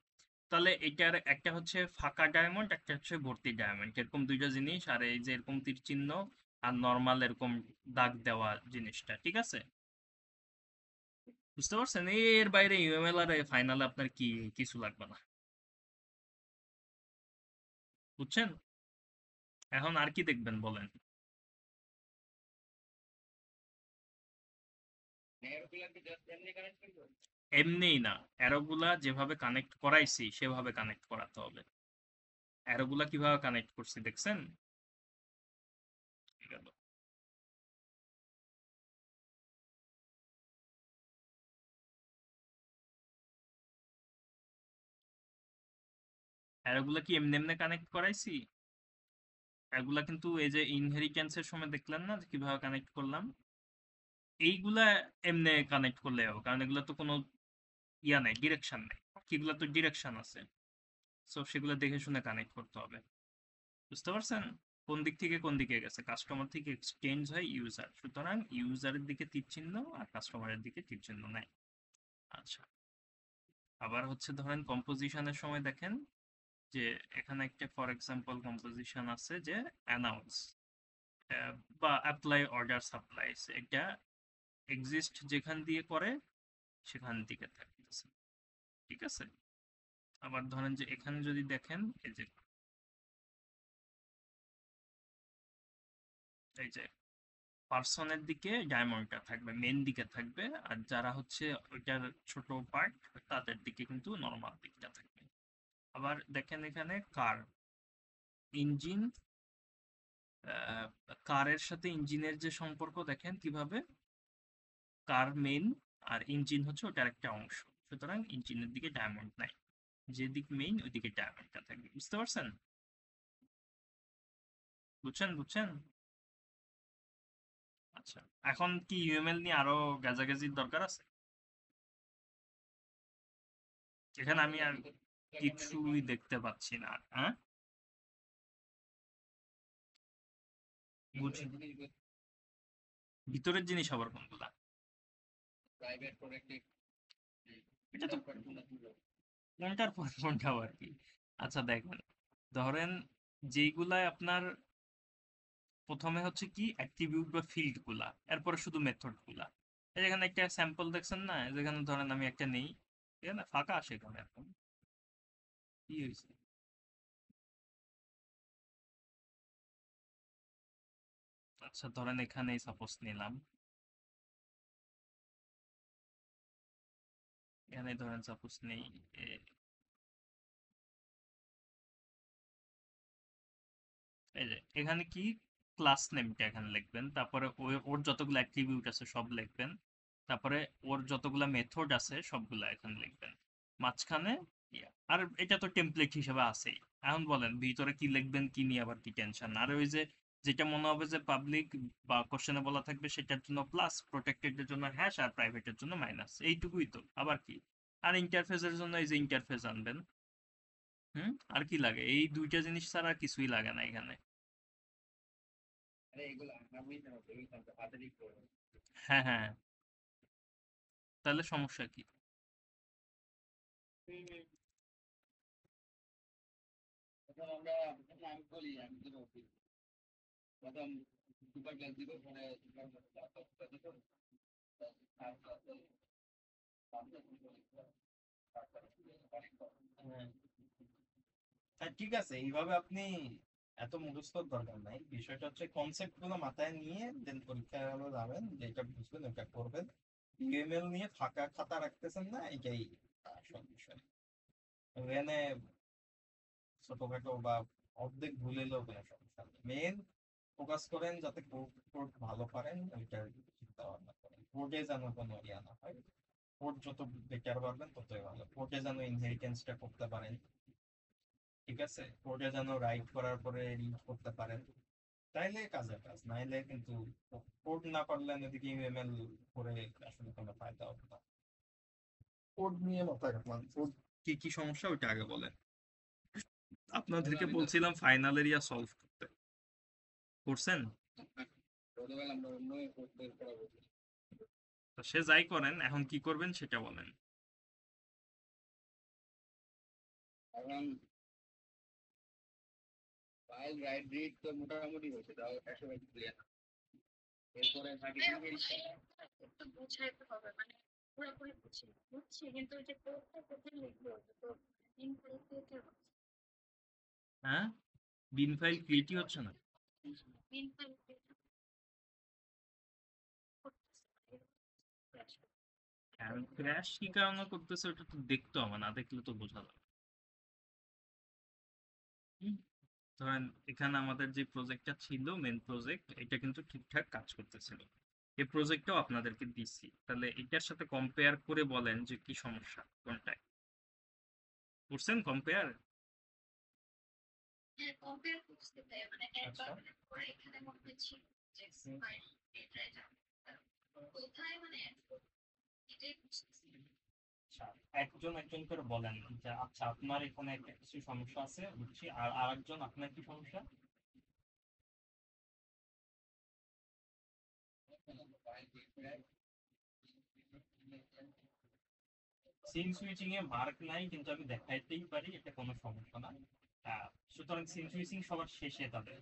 A: তাহলে এটার একটা হচ্ছে ফাঁকা ডায়মন্ড, একটা হচ্ছে ভর্তি ডায়মন্ড, এরকম দুইটা জিনিস। আর এই যে এরকম তীর চিহ্ন আর নর্মাল এরকম দাগ দেওয়া জিনিসটা, ঠিক আছে? বুঝতে পারছেন? এর বাইরে ইউএমএল আর ফাইনালে আপনার কি কিছু লাগবে না। বুঝছেন? এখন আর কি দেখবেন বলেন? এমনিই না, অ্যারোগুলা যেভাবে কানেক্ট করাইছি সেভাবে কানেক্ট করাতে হবে। অ্যারোগুলা কিভাবে কানেক্ট করছি দেখছেন? ঠিক আছে। অ্যারোগুলা কি এমনি এমনি কানেক্ট করাইছি? এগুলা কিন্তু এই যে ইনহেরিটেন্সের সময় দেখলেন না যে কিভাবে কানেক্ট করলাম? এইগুলা এমনি কানেক্ট করলে হবে, কারণ এগুলা তো কোনো ইয়া নাই, ডিরেকশন নাই। বাকিগুলা তো ডিরেকশন আছে। সো সেগুলো দেখে শুনে কানেক্ট করতে হবে। বুঝতে পারছেন? কোন দিক থেকে কোন দিকে গেছে? কাস্টমার থেকে এক্সচেঞ্জ হয় ইউজার, সুতরাং ইউজারের দিকে তীর চিহ্ন আর কাস্টমারের দিকে তীর চিহ্ন নাই। আচ্ছা, আবার হচ্ছে ধরেন কম্পোজিশনের সময় দেখেন যে এখানে একটা ফর এক্সাম্পল কম্পোজিশন আছে যে অ্যানাউন্স বা অ্যাপ্লাই অর্ডার সাপ্লাইস, এটা এক্সিস্ট যেখান দিয়ে করে সেখান থেকে থাকতেছে। ঠিক আছে? আবার ধরেন যে এখানে যদি দেখেন এই যে পার্সনের দিকে ডায়মন্ডটা থাকবে, মেন দিকে থাকবে। আর যারা হচ্ছে ওইটার ছোট পার্ট, তাদের দিকে কিন্তু নর্মাল দিকটা থাকবে। আবার দেখেন এখানে কার ইঞ্জিন, কারের সাথে ইঞ্জিনের যে সম্পর্ক দেখেন কিভাবে, কার মেন আর ইঞ্জিন হচ্ছে ওটার একটা অংশ, সুতরাং ইঞ্জিনের দিকে ডায়মন্ড নাই, যেদিক মেইন ওইদিকে ডায়মন্ডটা থাকবে। বুঝতে পারছেন? বুঝছেন বুঝছেন? আচ্ছা, এখন কি ইউএমএল নিয়ে আরো গাজাগাজির দরকার আছে? এখানে আমি আর কিছুই দেখতে পাচ্ছি না। হ্যাঁ, বুঝি। ভিতরের জিনিস আবার কোনগুলা? এটা তো কোনটার পর কোনটা আবার কি? আচ্ছা দেখেন, ধরেন যেইগুলায় আপনার প্রথমে হচ্ছে কি অ্যাট্রিবিউট বা ফিল্ড গুলা, এরপরে শুধু মেথড গুলা। এই যেখানে একটা স্যাম্পল দেখছেন না, যেখানে ধরেন আমি একটা নেই, এখানে ফাঁকা আসে এখানে এখন কি হয়েছে? আচ্ছা ধরেন এখানে সাপোজ নিলাম, এখানে ধরেন সাপোজ নেই এই যে এখানে কি ক্লাস নেমটা এখানে লিখবেন, তারপরে ওর যতগুলো অ্যাট্রিবিউট আছে সব লিখবেন, তারপরে ওর যতগুলা মেথড আছে সবগুলা এখানে লিখবেন, মাঝখানে আর এটা তো টেমপ্লেট হিসেবে আছেই। এখন বলেন ভিতরে কি লিখবেন, কি নিয়ে আবার কি টেনশন? আর ওই যে যেটা মনে হবে যে পাবলিক বা কোশ্চেনে বলা থাকবে সেটার জন্য প্লাস, প্রোটেক্টেড এর জন্য হ্যাশ, আর প্রাইভেটের জন্য মাইনাস, এইটুকুই তো, আবার কি? আর ইন্টারফেসের জন্য এই যে ইন্টারফেস আনবেন। হুম, আর কি লাগে? এই দুইটা জিনিস ছাড়া আর কিছুই লাগে না এখানে। হ্যাঁ হ্যাঁ, তাহলে সমস্যা কি?
B: হ্যাঁ, হ্যাঁ, ঠিক আছে, এইভাবে আপনি এত মুখস্থর দরকার নাই। বিষয়টা হচ্ছে কনসেপ্ট গুলো মাথায় নিয়ে দেন পরীক্ষা হলে যাবেন, যেটা বুঝবেন ওটা করবেন। ইউএমএল নিয়ে ফাঁকা খাতা রাখতেছেন না, এটাই আসল বিষয়। এখানে ছোটখাটো বা অর্ধেক ভুল এলেও কোনো সমস্যা নেই। মেন ফোকাস করেন যাতে কোড কোড ভালো পারেন, ওইটার চিন্তা ভাবনা করেন। কোডে যেন কোনো ইয়া না হয়। কোড যত বেটার পারবেন ততই ভালো। কোডে যেন ইনহেরিটেন্সটা করতে পারেন। ঠিক আছে, কোডে যেন রাইট করার পরে রিড করতে পারেন, তাইলে কাজের কাজ। নাইলে কিন্তু কোড না পারলে এদিকে ইউএমএল করে আসলে কোনো ফায়দা হবে না। কোড নিয়ে মাথা ঘামান। কোড কি কি সমস্যা ওইটা আগে বলেন, আপনাদেরকে বলছিলাম ফাইনাল এরিয়া সলভ করতে।
A: করছেন?
C: ছোটবেলা আমরা অন্য পড়াবো।
A: তো সে যাই করেন, এখন কি করবেন সেটা বলেন।
C: এখন ফাইল রাইট রিড তো মোটামুটি হয়েছে, তাও 100 ক্লিয়ার। এরপরে বাকি
D: একটু বুঝাইতে হবে, মানে পুরোপুরি বুঝছি কিন্তু ওই যে কোডটা কোথায় লিখবো, তো ইনফ্যাক্ট
A: হ্যাঁ, বিন ফাইল ক্রিয়েটই হচ্ছে না। ক্র্যাশ কি কারণে করতেছে ওটা তো দেখতে হবে, না দেখলে তো বোঝা যাবে। হুম, ধরেন এখানে আমাদের যে প্রজেক্টটা ছিল মেন প্রজেক্ট, এটা কিন্তু ঠিকঠাক কাজ করতেছিল। এই প্রজেক্টটাও আপনাদেরকে দিচ্ছি, তাহলে এটার সাথে কম্পেয়ার করে বলেন যে কি সমস্যা কোনটায়। করছেন কম্পেয়ার?
D: হ্যাঁ, কম্পেয়ার করতে তাই মানে
A: আচ্ছা।
D: একবার পরে এখানে মনে হচ্ছে যে ফাইল এটা কোথায় মানে এটাই বুঝতেছি না।
A: আচ্ছা, একজন একজন করে বলেন যে আচ্ছা আপনার এখানে একটা কিছু সমস্যা আছে বুঝছি, আর আরেকজন আপনার কি সমস্যা। সিন সুইচিং এ মার্ক নাই কিন্তু আমি দেখাইতেই পারি, এটা কোনো সমস্যা না। সুতরাং সিন সুইচিং সবার শেষে তাদের।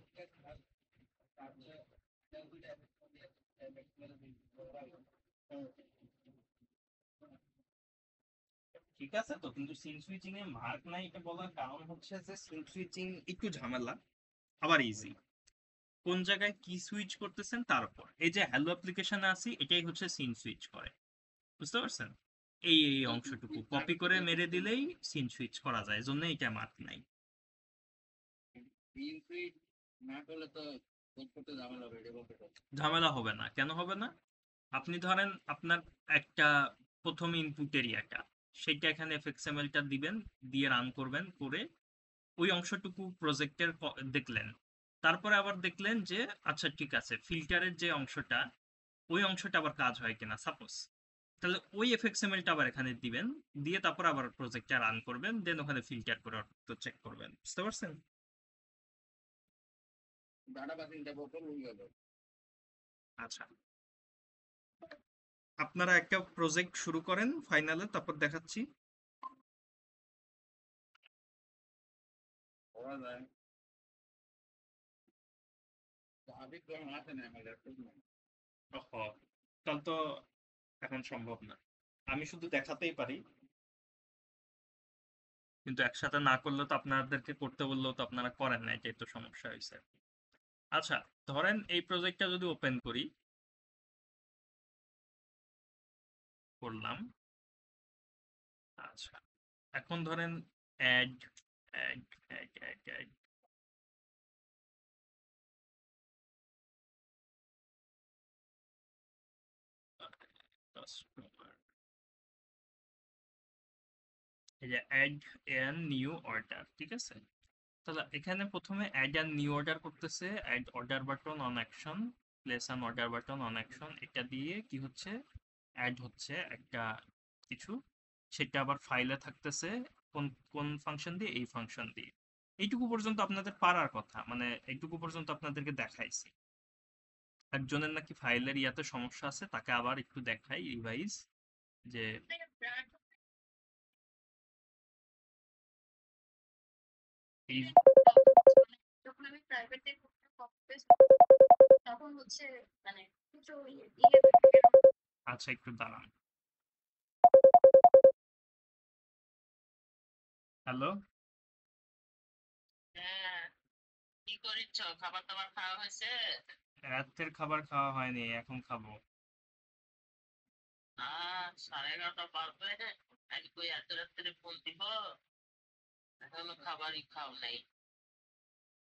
A: ঠিক আছে, তো কিন্তু সিন সুইচিং এ মার্ক নাই এটা বলার কারণ হচ্ছে যে সিন সুইচিং একটু ঝামেলা, আবার ইজি। কোন জায়গায় কি সুইচ করতেছেন তার উপর। এই যে হ্যালো অ্যাপ্লিকেশনে আছি, এটাই হচ্ছে সিন সুইচ করে, বুঝতে পারছেন? এই অংশটুকু কপি করে মেরে দিলেই সিন সুইচ করা যায়, এজন্য এটা মার্ক নাই।
C: ইনফিড না করলে তো কোড করতে ঝামেলা হবে, এটা বলতে পারছি।
A: ঝামেলা হবে না, কেন হবে না? আপনি ধরেন আপনার একটা প্রথম ইনপুট এরিয়াটা, সেটা এখানে এফএক্সএমএলটা দিবেন, দিয়ে রান করবেন, করে ওই অংশটুকু প্রজেক্টের দেখলেন। তারপরে আবার দেখলেন যে আচ্ছা ঠিক আছে, ফিল্টারের যে অংশটা, ওই অংশটা আবার কাজ হয় কিনা সাপোজ, তাহলে ওই এফএক্সএমএলটা আবার এখানে দিবেন, দিয়ে তারপর আবার প্রজেক্টটা রান করবেন, দেন ওখানে ফিল্টার করে তো চেক করবেন, বুঝতে পারছেন?
C: ডাটা বাসিংটা বলতে ভুল গেল।
A: আচ্ছা, আপনারা একটা প্রজেক্ট শুরু করেন ফাইনালে, তারপর দেখাচ্ছি।
C: করা যায়। তো আবির যখন আসে না আমার ল্যাপটপ নাই।
A: ওহো, তাহলে তো এখন সম্ভব না। আমি শুধু দেখাতেই পারি, কিন্তু একসাথে না করলে তো আপনাদেরকে করতে বললেও তো আপনারা করেন না, এটাই তো সমস্যা হয়েছে। আচ্ছা, ধরেন এই প্রজেক্টটা যদি ওপেন করি, করলাম। আচ্ছা, এখন ধরেন add add add add add customer, এই যে অ্যাড এন নিউ অর্ডার, ঠিক আছে? তাহলে এখানে প্রথমে অ্যাড অ্যান নিউ অর্ডার করতেছে, add order button on action, place an order button on action, এটা দিয়ে কি হচ্ছে, অ্যাড হচ্ছে একটা কিছু, সেটা আবার ফাইলে থাকতেছে। কোন কোন ফাংশন দিয়ে? এই ফাংশন দিয়ে। এইটুকু পর্যন্ত আপনাদের পারার কথা, মানে এইটুকু পর্যন্ত আপনাদেরকে দেখাইছি। একজনের নাকি ফাইলের ইয়াতে সমস্যা আছে, তাকে আবার একটু দেখাই রিভাইজ, যে এই
D: যখন আমি প্রাইভেটে কোডটা কপি পেস্ট তখন হচ্ছে মানে কিছু ইয়ে
A: আচ্ছা একটু দাঁড়ান। হ্যালো,
E: হ্যাঁ, কি করিচ্ছ? খাবার দাবার খাওয়া হয়েছে?
A: রাতের খাবার খাওয়া হয়নি, এখন খাবো।
E: 11:30 বাজবে। আজকে কই এত রাত্রে ফোন দিব? এখনো খাবারই খাও নাই।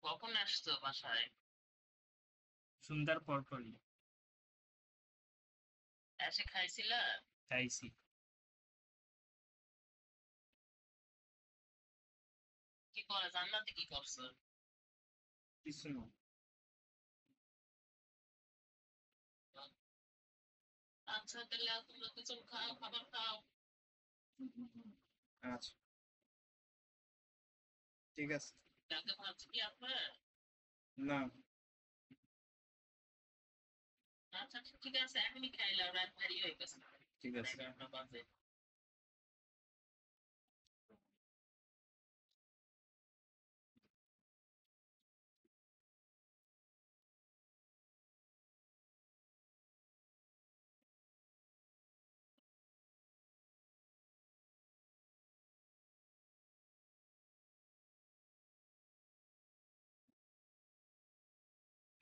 E: কখন আসছো বাসায়?
A: সন্ধ্যার পর পরই
E: এসে খাইছিলা?
A: খাইছি।
E: কি করে জান্নাতে কি করছো?
A: কিছু না।
E: আচ্ছা তাহলে তোমরা দুজন খাও, খাবার খাও।
A: আচ্ছা ঠিক আছে।
E: রাতে ভাত কি আপনার?
A: না,
E: আচ্ছা ঠিক আছে, এখনই খাইলাম, রাত ভারী হয়ে গেছে।
B: ঠিক আছে।
E: 11টা বাজে।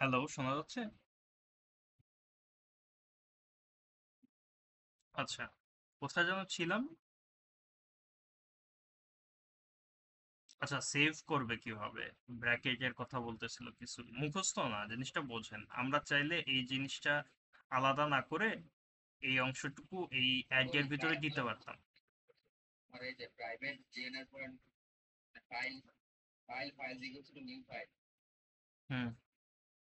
A: হ্যালো, শোনা যাচ্ছে? আচ্ছা, কোথায় যেন ছিলাম? আচ্ছা, সেভ করবে কিভাবে? ব্র্যাকেটের কথা বলতেছিল কিছু। মুখস্থ না, জিনিসটা বোঝেন। আমরা চাইলে এই জিনিসটা আলাদা না করে এই অংশটুকু এই
C: ওই
A: এর ভিতরে দিতে পারতাম।
C: আর এই যে প্রাইভেট ডিএনএর পয়েন্ট ফাইল ফাইল দিয়ে হচ্ছে নিউ ফাইল
A: হুম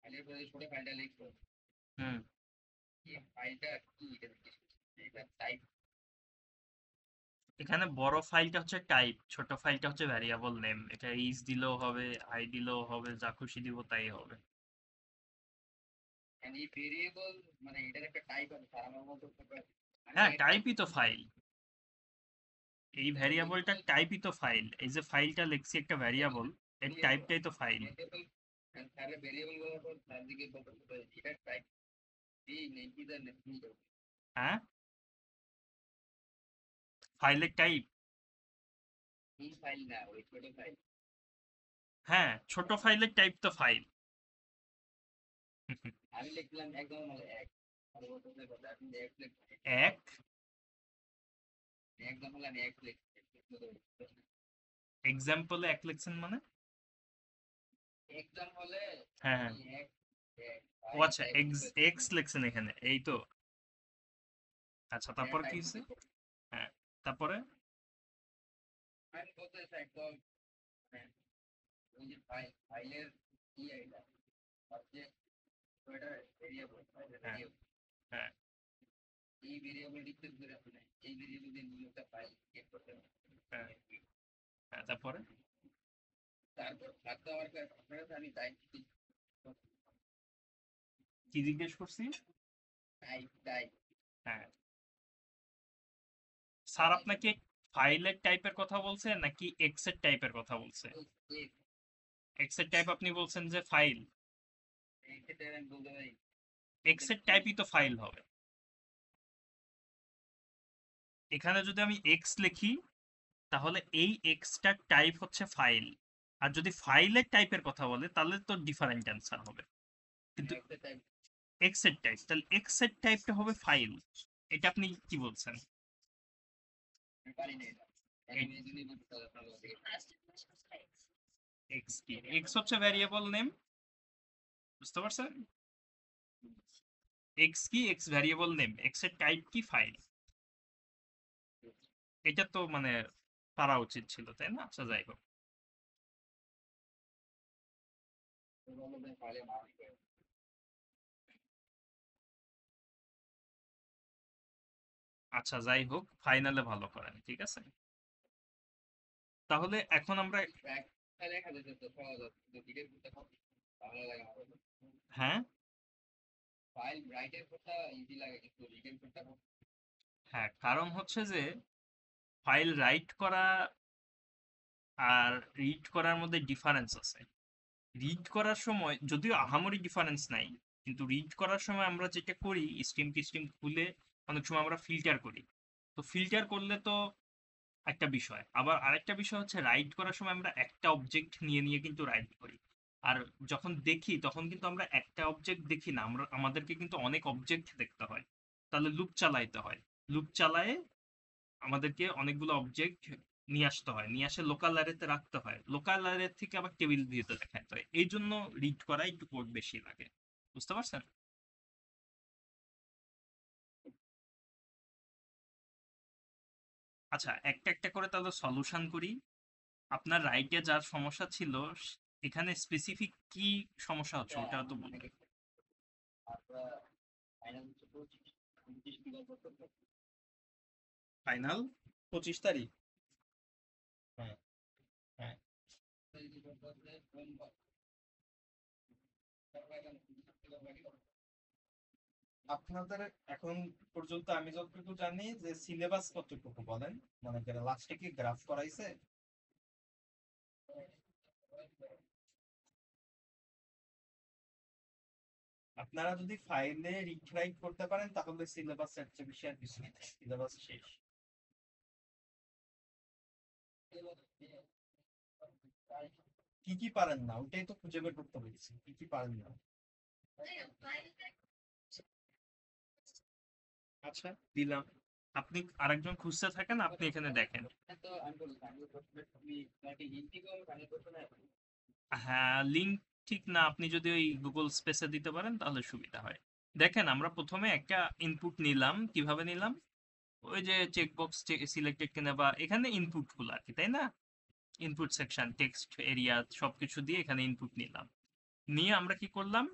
C: ফাইলের পরে ছোট ফাইলটা লিখবো
A: হুম
C: এই ফাইলটা কি এটা টাইপ
A: এখানে বড় ফাইলটা হচ্ছে টাইপ, ছোট ফাইলটা হচ্ছে ভ্যারিয়েবল নেম। এটা ইজ দিলেও হবে, আই দিলেও হবে, যা খুশি দিব তাই হবে।
C: এন্ড এই ভেরিয়েবল মানে এটার একটা টাইপ আছে তার আমার মতো
A: হ্যাঁ, টাইপই তো ফাইল। এই ভ্যারিয়েবলটা টাইপই তো ফাইল। এই যে ফাইলটা লিখছি একটা ভ্যারিয়েবল, এর টাইপটাই তো ফাইল।
C: তার ভেরিয়েবল বলার পর তার দিকে বলতে এটা টাইপ এই নেই কি জানেন
A: হ্যাঁ, ফাইলের টাইপ।
C: এই ফাইল না ওই ছোট ফাইল
A: হ্যাঁ, ছোট ফাইলের টাইপ তো ফাইল।
C: আমি লিখলাম একদম এক আর ও তো কথা আপনি এক
A: এক
C: একদম হলাম এক
A: এক্সাম্পলে এক লিখছেন মানে?
C: একদম হলে
A: হ্যাঁ হ্যাঁ,
C: এক এক
A: ও আচ্ছা, এক্স লিখছেন এখানে, এই তো। আচ্ছা, তারপর কি হচ্ছে? হ্যাঁ, তারপরে
C: আমি বলতে চাই একদম ওই যে ফাইলের কি এটা সাবজেক্ট ওটা ভেরিয়েবল
A: হ্যাঁ হ্যাঁ
C: এই ভেরিয়েবল ডিক্লেয়ার করে আপনি এই ভেরিয়েবল দিয়ে নিউ একটা ফাইল ক্রিয়েট করতে হবে
A: হ্যাঁ হ্যাঁ, তারপরে
C: তারপর থাকতে আমার কাছে আপনার কাছে আমি টাইপ
A: কি জিজ্ঞেস করছি?
C: টাইপ টাইপ
A: হ্যাঁ, স্যার আপনাকে ফাইলের টাইপের কথা বলছে নাকি এক্স এর টাইপের কথা বলছে? এক্স এর টাইপ আপনি বলছেন যে ফাইল।
C: এই ক্ষেত্রে আমি বলতে পারি
A: এক্স এর টাইপই তো ফাইল হবে। এখানে যদি আমি এক্স লিখি তাহলে এই এক্সটার টাইপ হচ্ছে ফাইল। আর যদি ফাইলের টাইপের কথা বলে তাহলে তো ডিফারেন্ট অ্যান্সার হবে। কিন্তু
C: একটা টাইপ
A: এক্স এর টাইপ, তাহলে এক্স এর টাইপটা হবে ফাইল। এটা আপনি কি বলছেন?
C: পারি না এটা আমি এই জন্যই বলতে আপনার কাছে
D: ফার্স্ট ইকুয়েশন সাইজ
A: এক্স কি? এক্স হচ্ছে ভ্যারিয়েবল নেম, বুঝতে পারছেন? এক্স কি? X variable name. এক্স এর টাইপ কি? ফাইল। এটা তো মানে পারা উচিত ছিল, তাই না? আচ্ছা, যাই হোক।
C: বলতে ফাইলে মার্ক করে
A: আচ্ছা, যাই হোক, ফাইনালে ভালো করেন, ঠিক আছে? তাহলে এখন আমরা
C: ট্র্যাক ফাইলে দেখা যেত তো সহজ কিন্তু ডিটেল করতে খুব ভালো লাগে আমার
A: হ্যাঁ
C: ফাইল রাইটের করতে ইজি লাগে কিন্তু ডিটেল করতে
A: হ্যাঁ, কারণ হচ্ছে যে ফাইল রাইট করা আর রিড করার মধ্যে ডিফারেন্স আছে। রিড করার সময় যদিও আহামরি ডিফারেন্স নাই, কিন্তু রিড করার সময় আমরা যেটা করি, স্ট্রিম টিস্ট্রিম খুলে অনেক সময় আমরা ফিল্টার করি। তো ফিল্টার করলে তো একটা বিষয়, আবার আরেকটা বিষয় হচ্ছে রাইট করার সময় আমরা একটা অবজেক্ট নিয়ে নিয়ে কিন্তু রাইট করি। আর যখন দেখি তখন কিন্তু আমরা একটা অবজেক্ট দেখি না, আমরা আমাদেরকে কিন্তু অনেক অবজেক্ট দেখতে হয়। তাহলে লুপ চালাইতে হয়। লুপ চালায়ে আমাদেরকে অনেকগুলো অবজেক্ট নিয়ে আসতে হয়, নিয়ে আসে লোকাল অ্যারেতে রাখতে হয়, লোকাল অ্যারে থেকে আবার টেবিল ভিউতে দেখাতে হয়। এই জন্য রিড করা একটু কোড বেশি লাগে, বুঝতে পারছেন? আচ্ছা, একটা একটা করে তাহলে সলিউশন করি। আপনার রাইটে যার সমস্যা ছিল, এখানে স্পেসিফিক কি সমস্যা হচ্ছে ওটা তো বলবেন।
C: আমরা ফাইনাল হচ্ছে 25 কিলো করতে
B: ফাইনাল 25 তারিখ। হ্যাঁ হ্যাঁ আপনাদের এখন পর্যন্ত আমি যতটুকু জানি যে সিলেবাস কতটুকু বলেন, মনে করে লাস্টে কি গ্রাফ করাইছে? আপনারা যদি ফাইলে রিট্রাইট করতে পারেন তাহলে সিলেবাস এর চেয়ে বেশি আর কিছু নেই, সিলেবাস শেষ। কি কি পারেন না ওটাই তো খুঁজে বের করতে বলছি, কি কি পারেন না।
A: আচ্ছা, দিলাম। আপনি আরেকজন খুঁজতে থাকেন, আপনি এখানে দেখেন।
C: তো আমি বলছি আমি প্রথমে তুমি তোমাকে হিন্দি ফাইনাল করতে না
A: হ্যাঁ, লিঙ্ক ঠিক না, আপনি যদি ওই গুগল স্পেসে দিতে পারেন তাহলে সুবিধা হয়। দেখেন, আমরা প্রথমে একটা ইনপুট নিলাম। কিভাবে নিলাম? ওই যে চেকবক্স সিলেক্টেড কিনা, বা এখানে ইনপুট গুলো আর কি, তাই না? ইনপুট সেকশন, টেক্সট এরিয়া সবকিছু দিয়ে এখানে ইনপুট নিলাম। নিয়ে আমরা কি করলাম?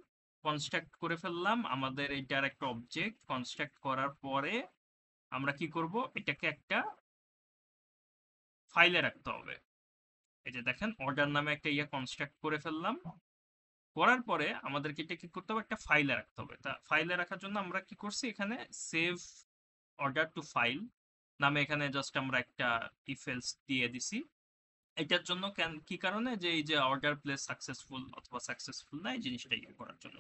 A: কনস্ট্রাক্ট করে ফেললাম আমাদের এটার একটা অবজেক্ট। কনস্ট্রাক্ট করার পরে আমরা কি করব? এটাকে একটা ফাইলে রাখতে হবে। এই যে দেখেন, অর্ডার নামে একটা কনস্ট্রাক্ট করে ফেললাম। করার পরে আমাদেরকে এটা কি করতে হবে? একটা ফাইলে রাখতে হবে। তা ফাইলে রাখার জন্য আমরা কি করছি? এখানে সেভ অর্ডার টু ফাইল নামে এখানে জাস্ট আমরা একটা ইফ এলস দিয়ে দিছি। এটার জন্য কি কারণে? যে এই যে অর্ডার প্লেস সাকসেসফুল অথবা সাকসেসফুল না, এই জিনিসটা করার জন্য।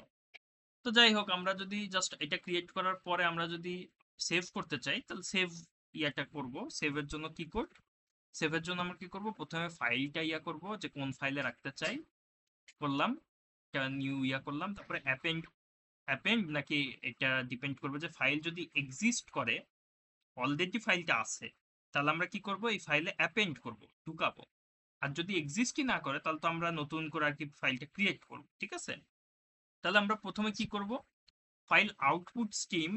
A: তো যাই হোক, আমরা যদি জাস্ট এটা ক্রিয়েট করার পরে আমরা যদি সেভ করতে চাই, তাহলে সেভ করব। সেভের জন্য কি করব? সেভের জন্য আমরা কি করব? প্রথমে ফাইলটা করব, যে কোন ফাইলে রাখতে চাই। করলাম, একটা নিউ করলাম। তারপরে অ্যাপেন্ড। অ্যাপেন্ড নাকি এটা ডিপেন্ড করবে, যে ফাইল যদি এক্সিস্ট করে, অলরেডি ফাইলটা আছে, তাহলে আমরা কি করব? এই ফাইলে অ্যাপেন্ড করব, ঢুকাবো। আর যদি এক্সিস্টই না করে, তাহলে তো আমরা নতুন করে আর কি ফাইলটা ক্রিয়েট করব। ঠিক আছে? তাহলে আমরা প্রথমে কি করব? ফাইল আউটপুট স্ট্রিম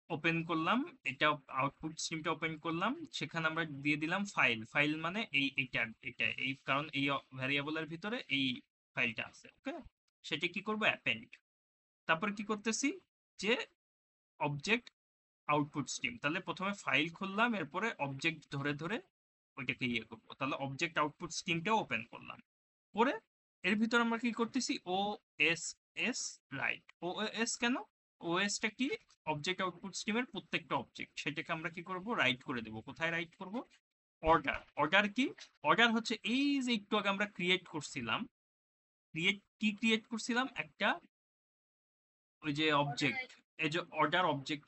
A: ওপেন করলাম। এটা আউটপুট স্ট্রিমটা ওপেন করলাম, সেখানে আমরা দিয়ে দিলাম ফাইল। ফাইল মানে এটা এই, কারণ এই ভ্যারিয়েবলের ভিতরে এই ফাইলটা আছে। ওকে, সেটা কি করব? অ্যাপেন্ড। তারপরে কি করতেছি? যে অবজেক্ট আউটপুট স্ট্রিম, তাহলে প্রথমে ফাইল খুললাম, এরপরে অবজেক্ট ধরে ধরে ওইটাকে করবো। তাহলে অবজেক্ট আউটপুট স্ট্রিমটাও ওপেন করলাম। করে এর ভিতর আমরা কি করতেছি? ও এস এস রাইট। ও এস কেন? ওএসটা কি? অবজেক্ট আউটপুট স্ট্রিমের প্রত্যেকটা অবজেক্ট, সেটাকে আমরা কি করব? রাইট করে দেব। কোথায় রাইট করব? অর্ডার। অর্ডার কি? অর্ডার হচ্ছে এই যে একটু আগে আমরা ক্রিয়েট করছিলাম। ক্রিয়েট করছিলাম একটা, ওই যে অবজেক্ট, এই যে অর্ডার অবজেক্ট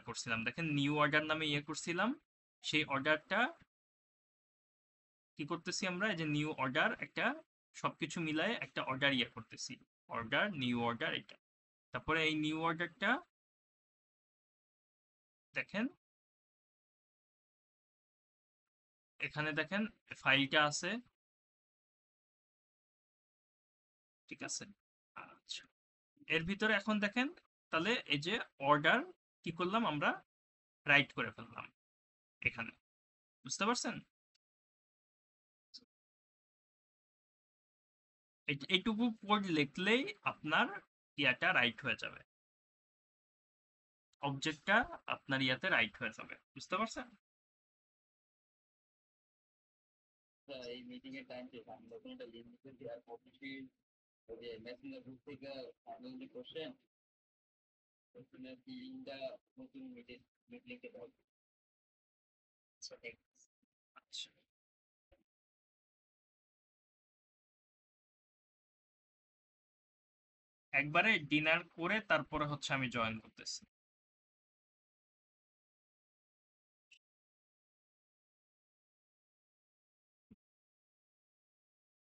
A: করছিলাম। দেখেন, নিউ অর্ডার নামে করছিলাম। সেই অর্ডারটা কি করতেছি আমরা? এই যে নিউ অর্ডার, একটা সবকিছু মিলায়ে একটা অর্ডার করতেছি। অর্ডার, নিউ অর্ডার, এটা। তারপরে এই নিউ অর্ডারটা দেখেন, এখানে দেখেন ফাইলটা আছে। ঠিক আছে? আচ্ছা, এর ভিতরে এখন দেখেন, তাহলে এই যে অর্ডার কি করলাম? আমরা রাইট করে ফেললাম এখানে। বুঝতে পারছেন? এইটুকু কোড লিখলেই আপনার রাইট হয়ে যাবে। অবজেক্টটা আপনার রাইট হয়ে যাবে। বুঝতে পারছেন?
C: এই মিটিং এর টাইম শেষ আমি তখন একটা লিঙ্ক দিতেছি আর প্রতিদিন ওই যে মেসেঞ্জার গ্রুপ থেকে আপনি যদি কোশ্চেন কোশ্চেনের লিঙ্কটা নতুন মিট লিঙ্কে দাও।
A: আচ্ছা, একবারে ডিনার করে তারপরে হচ্ছে আমি জয়েন করতেছি।